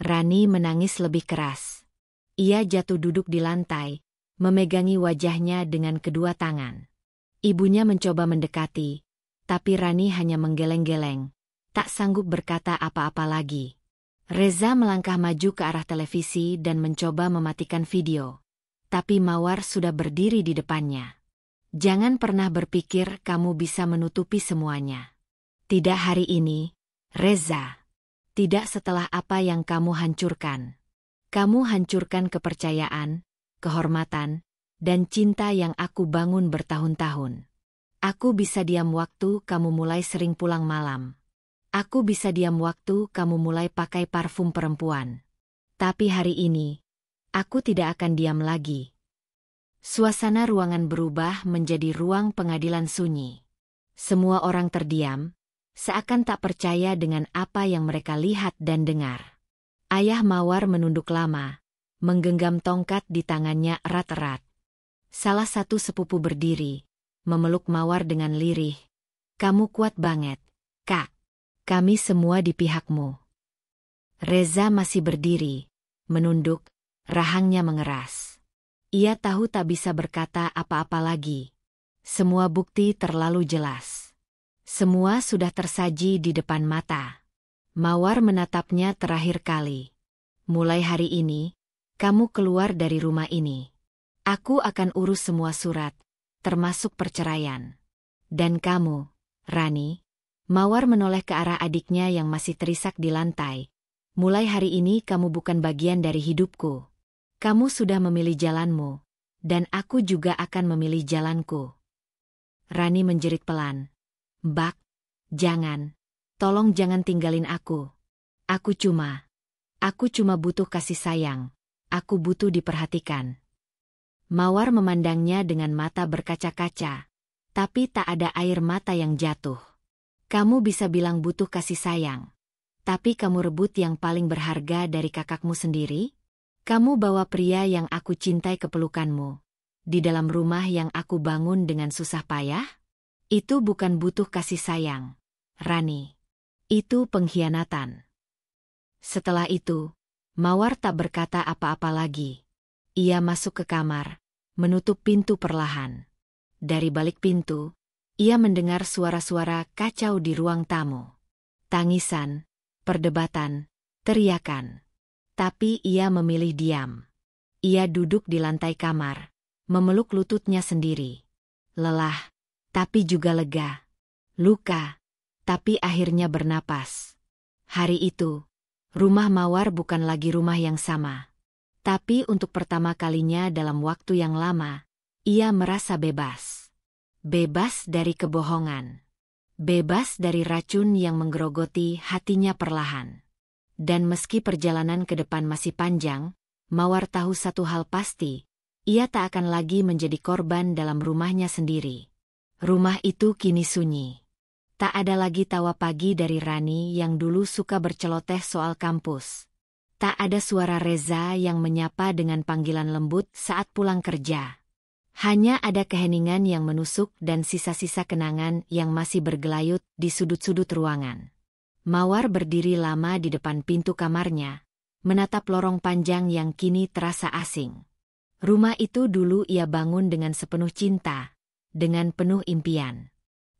Rani menangis lebih keras. Ia jatuh duduk di lantai, memegangi wajahnya dengan kedua tangan. Ibunya mencoba mendekati, Tapi Rani hanya menggeleng-geleng, tak sanggup berkata apa-apa lagi. Reza melangkah maju ke arah televisi dan mencoba mematikan video. Tapi Mawar sudah berdiri di depannya. Jangan pernah berpikir kamu bisa menutupi semuanya. Tidak hari ini, Reza. Tidak setelah apa yang kamu hancurkan. Kamu hancurkan kepercayaan, kehormatan, dan cinta yang aku bangun bertahun-tahun. Aku bisa diam waktu kamu mulai sering pulang malam. Aku bisa diam waktu kamu mulai pakai parfum perempuan. Tapi hari ini, aku tidak akan diam lagi. Suasana ruangan berubah menjadi ruang pengadilan sunyi. Semua orang terdiam, seakan tak percaya dengan apa yang mereka lihat dan dengar. Ayah Mawar menunduk lama, menggenggam tongkat di tangannya erat-erat. Salah satu sepupu berdiri, memeluk Mawar dengan lirih. Kamu kuat banget, Kak. Kami semua di pihakmu. Reza masih berdiri, menunduk, rahangnya mengeras. Ia tahu tak bisa berkata apa-apa lagi. Semua bukti terlalu jelas. Semua sudah tersaji di depan mata. Mawar menatapnya terakhir kali. Mulai hari ini, kamu keluar dari rumah ini. Aku akan urus semua surat, termasuk perceraian. Dan kamu, Rani. Mawar menoleh ke arah adiknya yang masih terisak di lantai. Mulai hari ini kamu bukan bagian dari hidupku. Kamu sudah memilih jalanmu, dan aku juga akan memilih jalanku. Rani menjerit pelan. Mbak, jangan. Tolong jangan tinggalin aku. Aku cuma butuh kasih sayang. Aku butuh diperhatikan. Mawar memandangnya dengan mata berkaca-kaca, tapi tak ada air mata yang jatuh. Kamu bisa bilang butuh kasih sayang, tapi kamu rebut yang paling berharga dari kakakmu sendiri? Kamu bawa pria yang aku cintai ke pelukanmu, di dalam rumah yang aku bangun dengan susah payah? Itu bukan butuh kasih sayang, Rani. Itu pengkhianatan. Setelah itu, Mawar tak berkata apa-apa lagi. Ia masuk ke kamar, menutup pintu perlahan. Dari balik pintu, ia mendengar suara-suara kacau di ruang tamu. Tangisan, perdebatan, teriakan. Tapi ia memilih diam. Ia duduk di lantai kamar, memeluk lututnya sendiri. Lelah, tapi juga lega. Luka, tapi akhirnya bernapas. Hari itu, rumah Mawar bukan lagi rumah yang sama. Tapi untuk pertama kalinya dalam waktu yang lama, ia merasa bebas. Bebas dari kebohongan. Bebas dari racun yang menggerogoti hatinya perlahan. Dan meski perjalanan ke depan masih panjang, Mawar tahu satu hal pasti, ia tak akan lagi menjadi korban dalam rumahnya sendiri. Rumah itu kini sunyi. Tak ada lagi tawa pagi dari Rani yang dulu suka berceloteh soal kampus. Tak ada suara Reza yang menyapa dengan panggilan lembut saat pulang kerja. Hanya ada keheningan yang menusuk dan sisa-sisa kenangan yang masih bergelayut di sudut-sudut ruangan. Mawar berdiri lama di depan pintu kamarnya, menatap lorong panjang yang kini terasa asing. Rumah itu dulu ia bangun dengan sepenuh cinta, dengan penuh impian.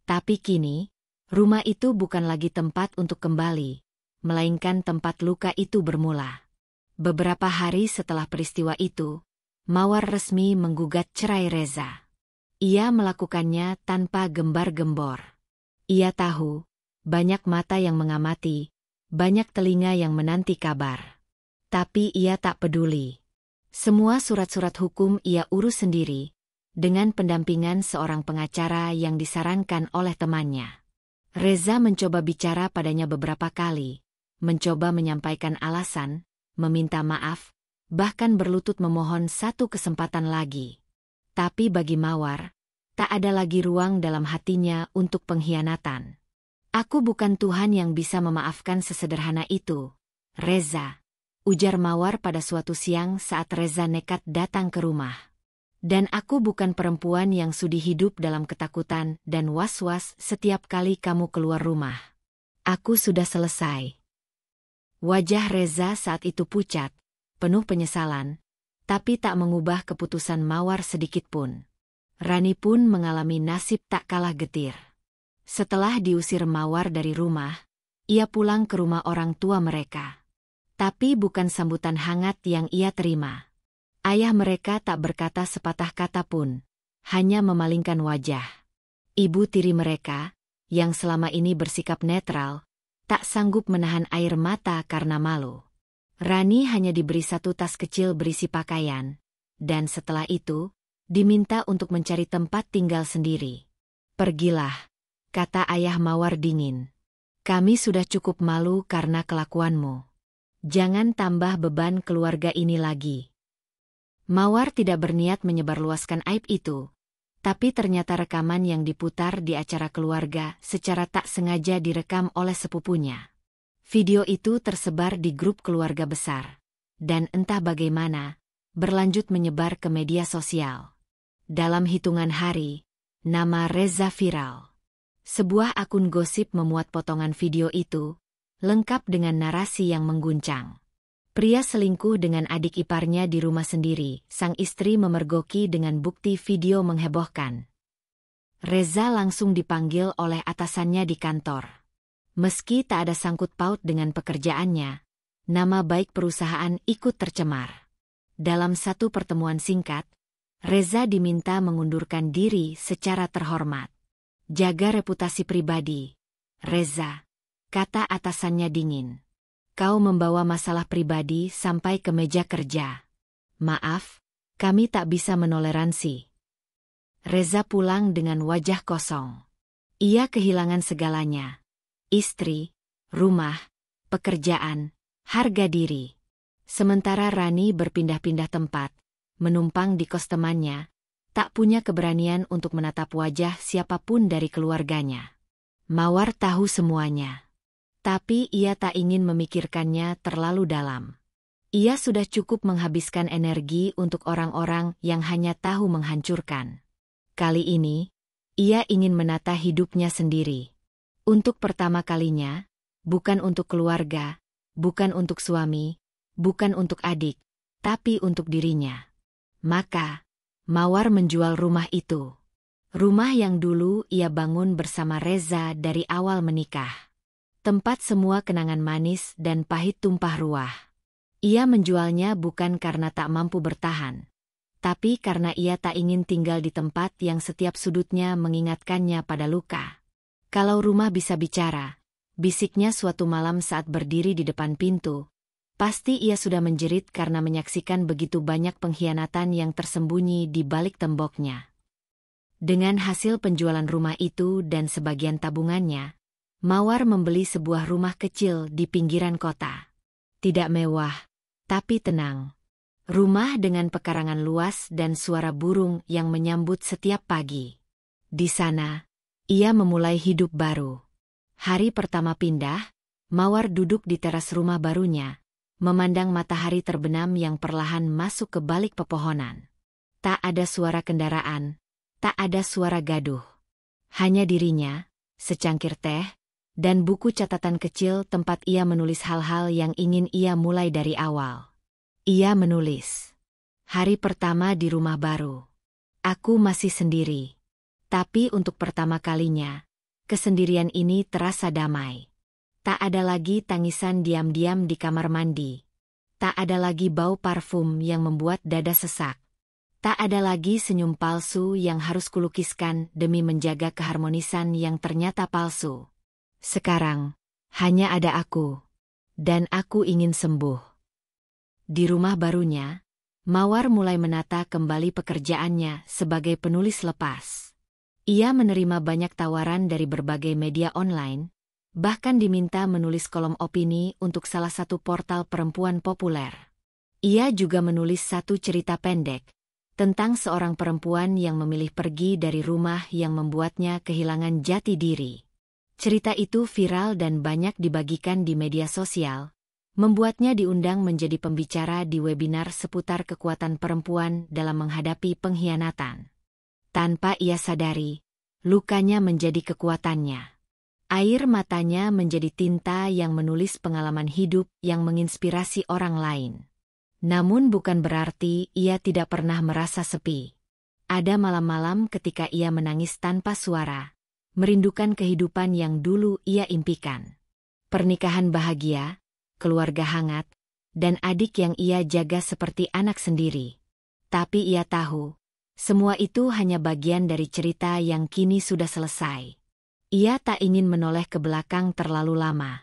Tapi kini, rumah itu bukan lagi tempat untuk kembali, melainkan tempat luka itu bermula. Beberapa hari setelah peristiwa itu, Mawar resmi menggugat cerai Reza. Ia melakukannya tanpa gembar-gembor. Ia tahu, banyak mata yang mengamati, banyak telinga yang menanti kabar. Tapi ia tak peduli. Semua surat-surat hukum ia urus sendiri, dengan pendampingan seorang pengacara yang disarankan oleh temannya. Reza mencoba bicara padanya beberapa kali, mencoba menyampaikan alasan, meminta maaf, bahkan berlutut memohon satu kesempatan lagi. Tapi bagi Mawar, tak ada lagi ruang dalam hatinya untuk pengkhianatan. Aku bukan Tuhan yang bisa memaafkan sesederhana itu, Reza, ujar Mawar pada suatu siang saat Reza nekat datang ke rumah. Dan aku bukan perempuan yang sudi hidup dalam ketakutan dan was-was setiap kali kamu keluar rumah. Aku sudah selesai. Wajah Reza saat itu pucat, penuh penyesalan, tapi tak mengubah keputusan Mawar sedikitpun. Rani pun mengalami nasib tak kalah getir. Setelah diusir Mawar dari rumah, ia pulang ke rumah orang tua mereka. Tapi bukan sambutan hangat yang ia terima. Ayah mereka tak berkata sepatah kata pun, hanya memalingkan wajah. Ibu tiri mereka, yang selama ini bersikap netral, tak sanggup menahan air mata karena malu. Rani hanya diberi satu tas kecil berisi pakaian, dan setelah itu, diminta untuk mencari tempat tinggal sendiri. "Pergilah," kata ayah Mawar dingin. "Kami sudah cukup malu karena kelakuanmu. Jangan tambah beban keluarga ini lagi." Mawar tidak berniat menyebarluaskan aib itu, tapi ternyata rekaman yang diputar di acara keluarga secara tak sengaja direkam oleh sepupunya. Video itu tersebar di grup keluarga besar, dan entah bagaimana, berlanjut menyebar ke media sosial. Dalam hitungan hari, nama Reza viral. Sebuah akun gosip memuat potongan video itu, lengkap dengan narasi yang mengguncang. Pria selingkuh dengan adik iparnya di rumah sendiri, sang istri memergoki dengan bukti video menghebohkan. Reza langsung dipanggil oleh atasannya di kantor. Meski tak ada sangkut paut dengan pekerjaannya, nama baik perusahaan ikut tercemar. Dalam satu pertemuan singkat, Reza diminta mengundurkan diri secara terhormat. "Jaga reputasi pribadi, Reza," kata atasannya dingin. "Kau membawa masalah pribadi sampai ke meja kerja. Maaf, kami tak bisa menoleransi." Reza pulang dengan wajah kosong. Ia kehilangan segalanya. Istri, rumah, pekerjaan, harga diri. Sementara Rani berpindah-pindah tempat, menumpang di kos temannya, tak punya keberanian untuk menatap wajah siapapun dari keluarganya. Mawar tahu semuanya. Tapi ia tak ingin memikirkannya terlalu dalam. Ia sudah cukup menghabiskan energi untuk orang-orang yang hanya tahu menghancurkan. Kali ini, ia ingin menata hidupnya sendiri. Untuk pertama kalinya, bukan untuk keluarga, bukan untuk suami, bukan untuk adik, tapi untuk dirinya. Maka, Mawar menjual rumah itu. Rumah yang dulu ia bangun bersama Reza dari awal menikah. Tempat semua kenangan manis dan pahit tumpah ruah. Ia menjualnya bukan karena tak mampu bertahan, tapi karena ia tak ingin tinggal di tempat yang setiap sudutnya mengingatkannya pada luka. "Kalau rumah bisa bicara," bisiknya suatu malam saat berdiri di depan pintu, pasti ia sudah menjerit karena menyaksikan begitu banyak pengkhianatan yang tersembunyi di balik temboknya. Dengan hasil penjualan rumah itu dan sebagian tabungannya, Mawar membeli sebuah rumah kecil di pinggiran kota. Tidak mewah, tapi tenang. Rumah dengan pekarangan luas dan suara burung yang menyambut setiap pagi. Di sana, ia memulai hidup baru. Hari pertama pindah, Mawar duduk di teras rumah barunya, memandang matahari terbenam yang perlahan masuk ke balik pepohonan. Tak ada suara kendaraan, tak ada suara gaduh. Hanya dirinya, secangkir teh, dan buku catatan kecil tempat ia menulis hal-hal yang ingin ia mulai dari awal. Ia menulis, "Hari pertama di rumah baru. Aku masih sendiri. Tapi untuk pertama kalinya, kesendirian ini terasa damai. Tak ada lagi tangisan diam-diam di kamar mandi. Tak ada lagi bau parfum yang membuat dada sesak. Tak ada lagi senyum palsu yang harus kulukiskan demi menjaga keharmonisan yang ternyata palsu. Sekarang, hanya ada aku. Dan aku ingin sembuh." Di rumah barunya, Mawar mulai menata kembali pekerjaannya sebagai penulis lepas. Ia menerima banyak tawaran dari berbagai media online, bahkan diminta menulis kolom opini untuk salah satu portal perempuan populer. Ia juga menulis satu cerita pendek tentang seorang perempuan yang memilih pergi dari rumah yang membuatnya kehilangan jati diri. Cerita itu viral dan banyak dibagikan di media sosial, membuatnya diundang menjadi pembicara di webinar seputar kekuatan perempuan dalam menghadapi pengkhianatan. Tanpa ia sadari, lukanya menjadi kekuatannya. Air matanya menjadi tinta yang menulis pengalaman hidup yang menginspirasi orang lain. Namun bukan berarti ia tidak pernah merasa sepi. Ada malam-malam ketika ia menangis tanpa suara, merindukan kehidupan yang dulu ia impikan. Pernikahan bahagia, keluarga hangat, dan adik yang ia jaga seperti anak sendiri. Tapi ia tahu, semua itu hanya bagian dari cerita yang kini sudah selesai. Ia tak ingin menoleh ke belakang terlalu lama.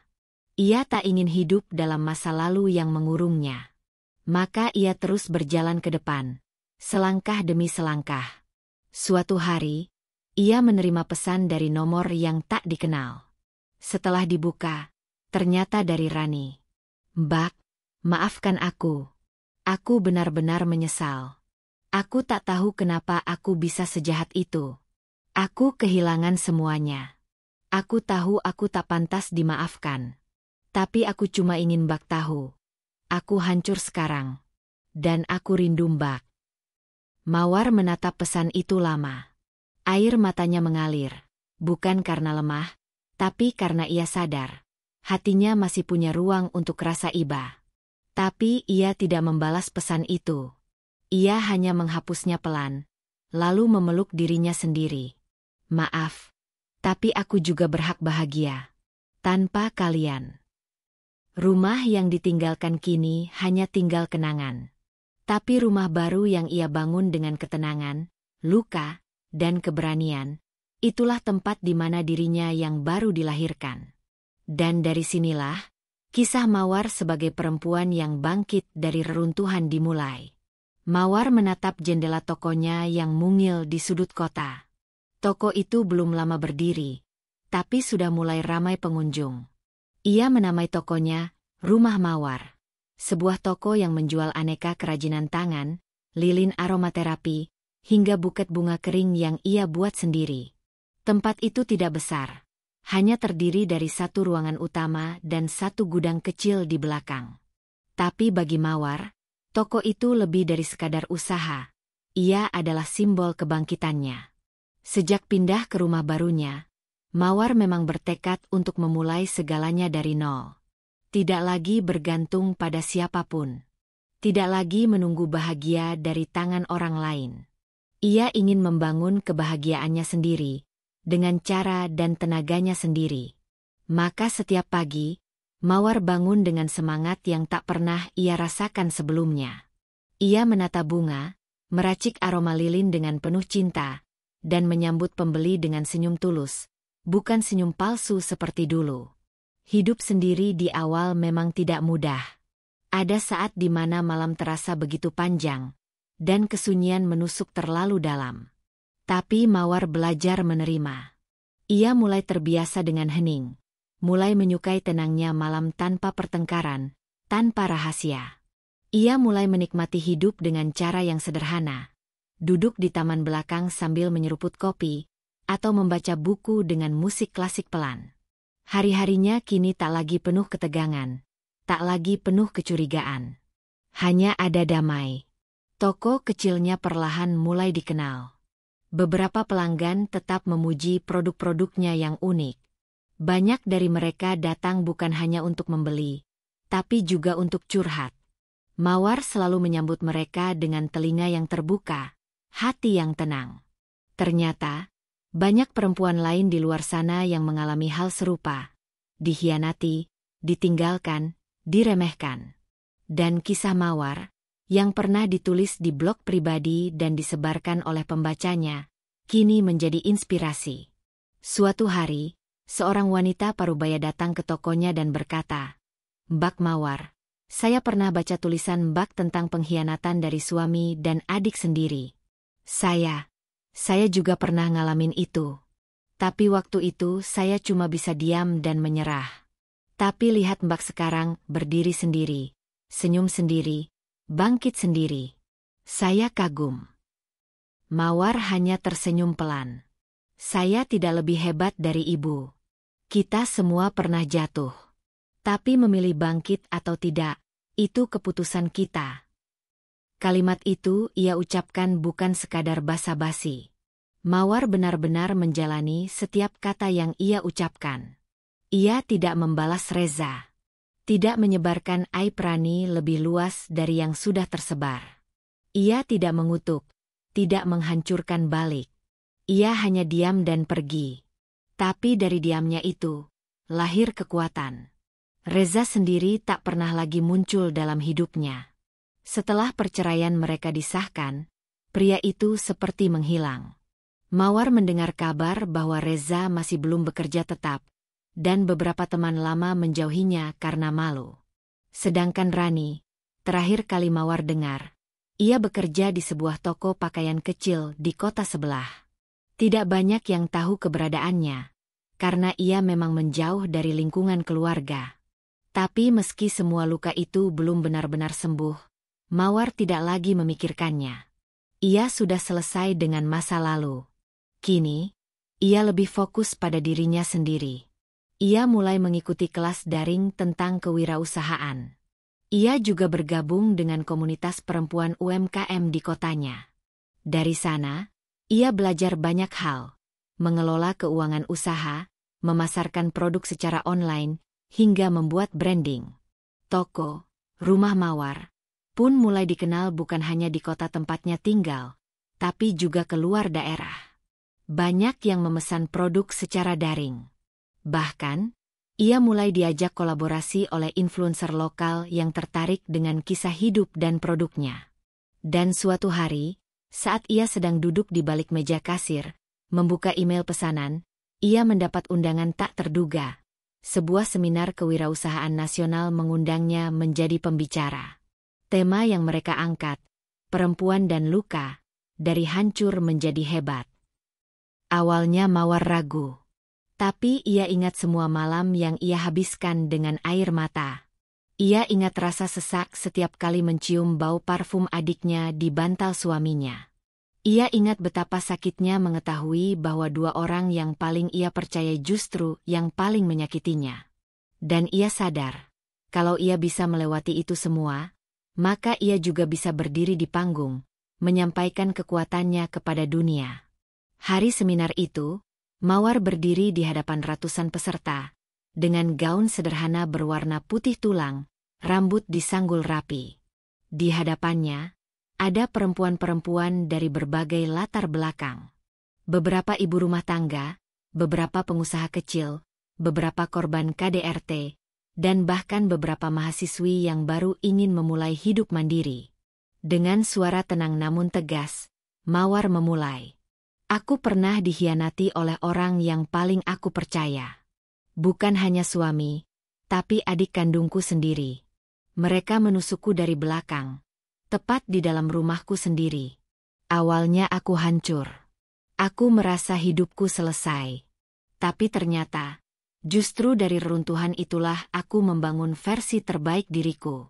Ia tak ingin hidup dalam masa lalu yang mengurungnya. Maka ia terus berjalan ke depan, selangkah demi selangkah. Suatu hari, ia menerima pesan dari nomor yang tak dikenal. Setelah dibuka, ternyata dari Rani. "Mbak, maafkan aku. Aku benar-benar menyesal. Aku tak tahu kenapa aku bisa sejahat itu. Aku kehilangan semuanya. Aku tahu aku tak pantas dimaafkan. Tapi aku cuma ingin Mbak tahu. Aku hancur sekarang. Dan aku rindu Mbak." Mawar menatap pesan itu lama. Air matanya mengalir. Bukan karena lemah, tapi karena ia sadar. Hatinya masih punya ruang untuk rasa iba. Tapi ia tidak membalas pesan itu. Ia hanya menghapusnya pelan, lalu memeluk dirinya sendiri. "Maaf. Tapi aku juga berhak bahagia. Tanpa kalian." Rumah yang ditinggalkan kini hanya tinggal kenangan. Tapi rumah baru yang ia bangun dengan ketenangan, luka, dan keberanian, itulah tempat di mana dirinya yang baru dilahirkan. Dan dari sinilah, kisah Mawar sebagai perempuan yang bangkit dari reruntuhan dimulai. Mawar menatap jendela tokonya yang mungil di sudut kota. Toko itu belum lama berdiri, tapi sudah mulai ramai pengunjung. Ia menamai tokonya Rumah Mawar, sebuah toko yang menjual aneka kerajinan tangan, lilin aromaterapi, hingga buket bunga kering yang ia buat sendiri. Tempat itu tidak besar, hanya terdiri dari satu ruangan utama dan satu gudang kecil di belakang. Tapi bagi Mawar, toko itu lebih dari sekadar usaha. Ia adalah simbol kebangkitannya. Sejak pindah ke rumah barunya, Mawar memang bertekad untuk memulai segalanya dari nol. Tidak lagi bergantung pada siapapun. Tidak lagi menunggu bahagia dari tangan orang lain. Ia ingin membangun kebahagiaannya sendiri, dengan cara dan tenaganya sendiri. Maka setiap pagi, Mawar bangun dengan semangat yang tak pernah ia rasakan sebelumnya. Ia menata bunga, meracik aroma lilin dengan penuh cinta, dan menyambut pembeli dengan senyum tulus, bukan senyum palsu seperti dulu. Hidup sendiri di awal memang tidak mudah. Ada saat di mana malam terasa begitu panjang, dan kesunyian menusuk terlalu dalam. Tapi Mawar belajar menerima. Ia mulai terbiasa dengan hening, mulai menyukai tenangnya malam tanpa pertengkaran, tanpa rahasia. Ia mulai menikmati hidup dengan cara yang sederhana. Duduk di taman belakang sambil menyeruput kopi, atau membaca buku dengan musik klasik pelan. Hari-harinya kini tak lagi penuh ketegangan, tak lagi penuh kecurigaan. Hanya ada damai. Toko kecilnya perlahan mulai dikenal. Beberapa pelanggan tetap memuji produk-produknya yang unik. Banyak dari mereka datang bukan hanya untuk membeli, tapi juga untuk curhat. Mawar selalu menyambut mereka dengan telinga yang terbuka, hati yang tenang. Ternyata, banyak perempuan lain di luar sana yang mengalami hal serupa. Dikhianati, ditinggalkan, diremehkan. Dan kisah Mawar, yang pernah ditulis di blog pribadi dan disebarkan oleh pembacanya, kini menjadi inspirasi. Suatu hari, seorang wanita parubaya datang ke tokonya dan berkata, "Mbak Mawar, saya pernah baca tulisan Mbak tentang pengkhianatan dari suami dan adik sendiri. Saya juga pernah ngalamin itu. Tapi waktu itu saya cuma bisa diam dan menyerah. Tapi lihat Mbak sekarang berdiri sendiri, senyum sendiri, bangkit sendiri. Saya kagum." Mawar hanya tersenyum pelan. "Saya tidak lebih hebat dari ibu. Kita semua pernah jatuh. Tapi memilih bangkit atau tidak, itu keputusan kita." Kalimat itu ia ucapkan bukan sekadar basa-basi. Mawar benar-benar menjalani setiap kata yang ia ucapkan. Ia tidak membalas reza. Tidak menyebarkan aib Rani lebih luas dari yang sudah tersebar. Ia tidak mengutuk, tidak menghancurkan balik. Ia hanya diam dan pergi. Tapi dari diamnya itu, lahir kekuatan. Reza sendiri tak pernah lagi muncul dalam hidupnya. Setelah perceraian mereka disahkan, pria itu seperti menghilang. Mawar mendengar kabar bahwa Reza masih belum bekerja tetap, dan beberapa teman lama menjauhinya karena malu. Sedangkan Rani, terakhir kali Mawar dengar, ia bekerja di sebuah toko pakaian kecil di kota sebelah. Tidak banyak yang tahu keberadaannya, karena ia memang menjauh dari lingkungan keluarga. Tapi meski semua luka itu belum benar-benar sembuh, Mawar tidak lagi memikirkannya. Ia sudah selesai dengan masa lalu. Kini, ia lebih fokus pada dirinya sendiri. Ia mulai mengikuti kelas daring tentang kewirausahaan. Ia juga bergabung dengan komunitas perempuan UMKM di kotanya. Dari sana, ia belajar banyak hal, mengelola keuangan usaha, memasarkan produk secara online, hingga membuat branding. Toko, Rumah Mawar, pun mulai dikenal bukan hanya di kota tempatnya tinggal, tapi juga keluar daerah. Banyak yang memesan produk secara daring. Bahkan, ia mulai diajak kolaborasi oleh influencer lokal yang tertarik dengan kisah hidup dan produknya. Dan suatu hari, saat ia sedang duduk di balik meja kasir, membuka email pesanan, ia mendapat undangan tak terduga. Sebuah seminar kewirausahaan nasional mengundangnya menjadi pembicara. Tema yang mereka angkat, perempuan dan luka, dari hancur menjadi hebat. Awalnya Mawar ragu. Tapi ia ingat semua malam yang ia habiskan dengan air mata. Ia ingat rasa sesak setiap kali mencium bau parfum adiknya di bantal suaminya. Ia ingat betapa sakitnya mengetahui bahwa dua orang yang paling ia percaya justru yang paling menyakitinya. Dan ia sadar, kalau ia bisa melewati itu semua, maka ia juga bisa berdiri di panggung, menyampaikan kekuatannya kepada dunia. Hari seminar itu, Mawar berdiri di hadapan ratusan peserta, dengan gaun sederhana berwarna putih tulang, rambut disanggul rapi. Di hadapannya, ada perempuan-perempuan dari berbagai latar belakang. Beberapa ibu rumah tangga, beberapa pengusaha kecil, beberapa korban KDRT, dan bahkan beberapa mahasiswi yang baru ingin memulai hidup mandiri. Dengan suara tenang namun tegas, Mawar memulai. Aku pernah dikhianati oleh orang yang paling aku percaya. Bukan hanya suami, tapi adik kandungku sendiri. Mereka menusukku dari belakang. Tepat di dalam rumahku sendiri. Awalnya aku hancur. Aku merasa hidupku selesai. Tapi ternyata, justru dari reruntuhan itulah aku membangun versi terbaik diriku.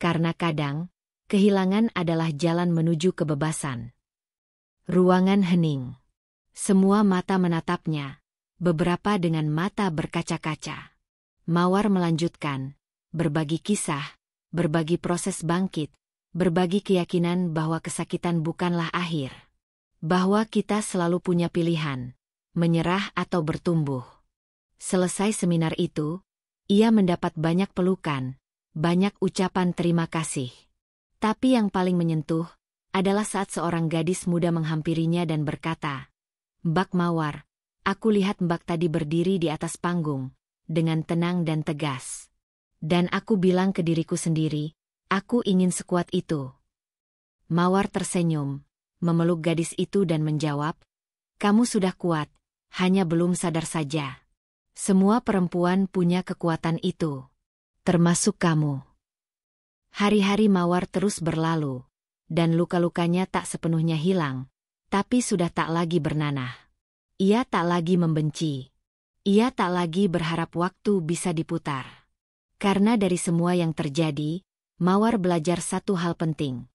Karena kadang, kehilangan adalah jalan menuju kebebasan. Ruangan hening. Semua mata menatapnya, beberapa dengan mata berkaca-kaca. Mawar melanjutkan, berbagi kisah, berbagi proses bangkit, berbagi keyakinan bahwa kesakitan bukanlah akhir. Bahwa kita selalu punya pilihan, menyerah atau bertumbuh. Selesai seminar itu, ia mendapat banyak pelukan, banyak ucapan terima kasih. Tapi yang paling menyentuh, adalah saat seorang gadis muda menghampirinya dan berkata, "Mbak Mawar, aku lihat Mbak tadi berdiri di atas panggung, dengan tenang dan tegas. Dan aku bilang ke diriku sendiri, aku ingin sekuat itu." Mawar tersenyum, memeluk gadis itu dan menjawab, "Kamu sudah kuat, hanya belum sadar saja. Semua perempuan punya kekuatan itu. Termasuk kamu." Hari-hari Mawar terus berlalu, dan luka-lukanya tak sepenuhnya hilang, tapi sudah tak lagi bernanah. Ia tak lagi membenci. Ia tak lagi berharap waktu bisa diputar. Karena dari semua yang terjadi, Mawar belajar satu hal penting.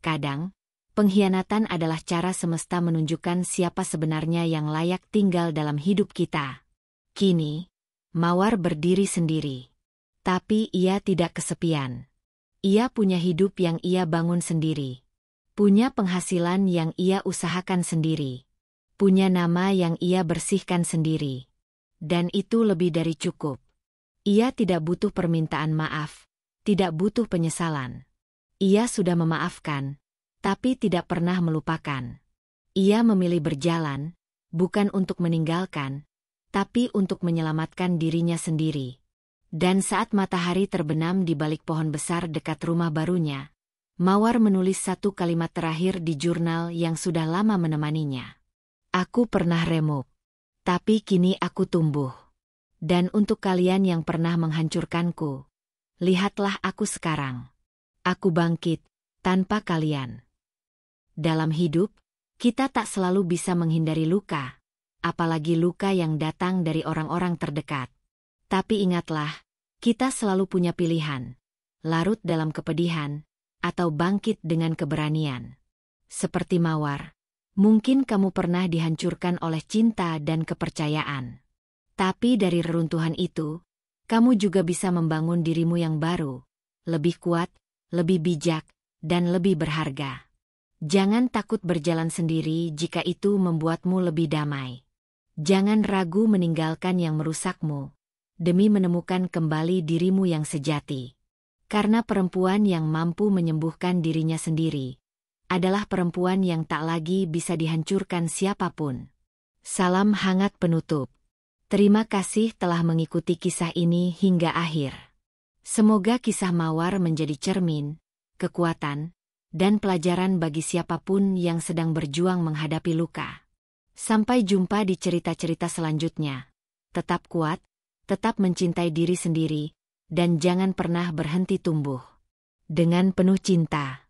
Kadang, pengkhianatan adalah cara semesta menunjukkan siapa sebenarnya yang layak tinggal dalam hidup kita. Kini, Mawar berdiri sendiri. Tapi ia tidak kesepian. Ia punya hidup yang ia bangun sendiri. Punya penghasilan yang ia usahakan sendiri. Punya nama yang ia bersihkan sendiri. Dan itu lebih dari cukup. Ia tidak butuh permintaan maaf, tidak butuh penyesalan. Ia sudah memaafkan, tapi tidak pernah melupakan. Ia memilih berjalan, bukan untuk meninggalkan, tapi untuk menyelamatkan dirinya sendiri. Dan saat matahari terbenam di balik pohon besar dekat rumah barunya, Mawar menulis satu kalimat terakhir di jurnal yang sudah lama menemaninya. Aku pernah remuk, tapi kini aku tumbuh. Dan untuk kalian yang pernah menghancurkanku, lihatlah aku sekarang. Aku bangkit, tanpa kalian. Dalam hidup, kita tak selalu bisa menghindari luka, apalagi luka yang datang dari orang-orang terdekat. Tapi ingatlah, kita selalu punya pilihan, larut dalam kepedihan, atau bangkit dengan keberanian. Seperti Mawar, mungkin kamu pernah dihancurkan oleh cinta dan kepercayaan. Tapi dari reruntuhan itu, kamu juga bisa membangun dirimu yang baru, lebih kuat, lebih bijak, dan lebih berharga. Jangan takut berjalan sendiri jika itu membuatmu lebih damai. Jangan ragu meninggalkan yang merusakmu, demi menemukan kembali dirimu yang sejati. Karena perempuan yang mampu menyembuhkan dirinya sendiri adalah perempuan yang tak lagi bisa dihancurkan siapapun. Salam hangat penutup. Terima kasih telah mengikuti kisah ini hingga akhir. Semoga kisah Mawar menjadi cermin, kekuatan, dan pelajaran bagi siapapun yang sedang berjuang menghadapi luka. Sampai jumpa di cerita-cerita selanjutnya. Tetap kuat, tetap mencintai diri sendiri, dan jangan pernah berhenti tumbuh. Dengan penuh cinta.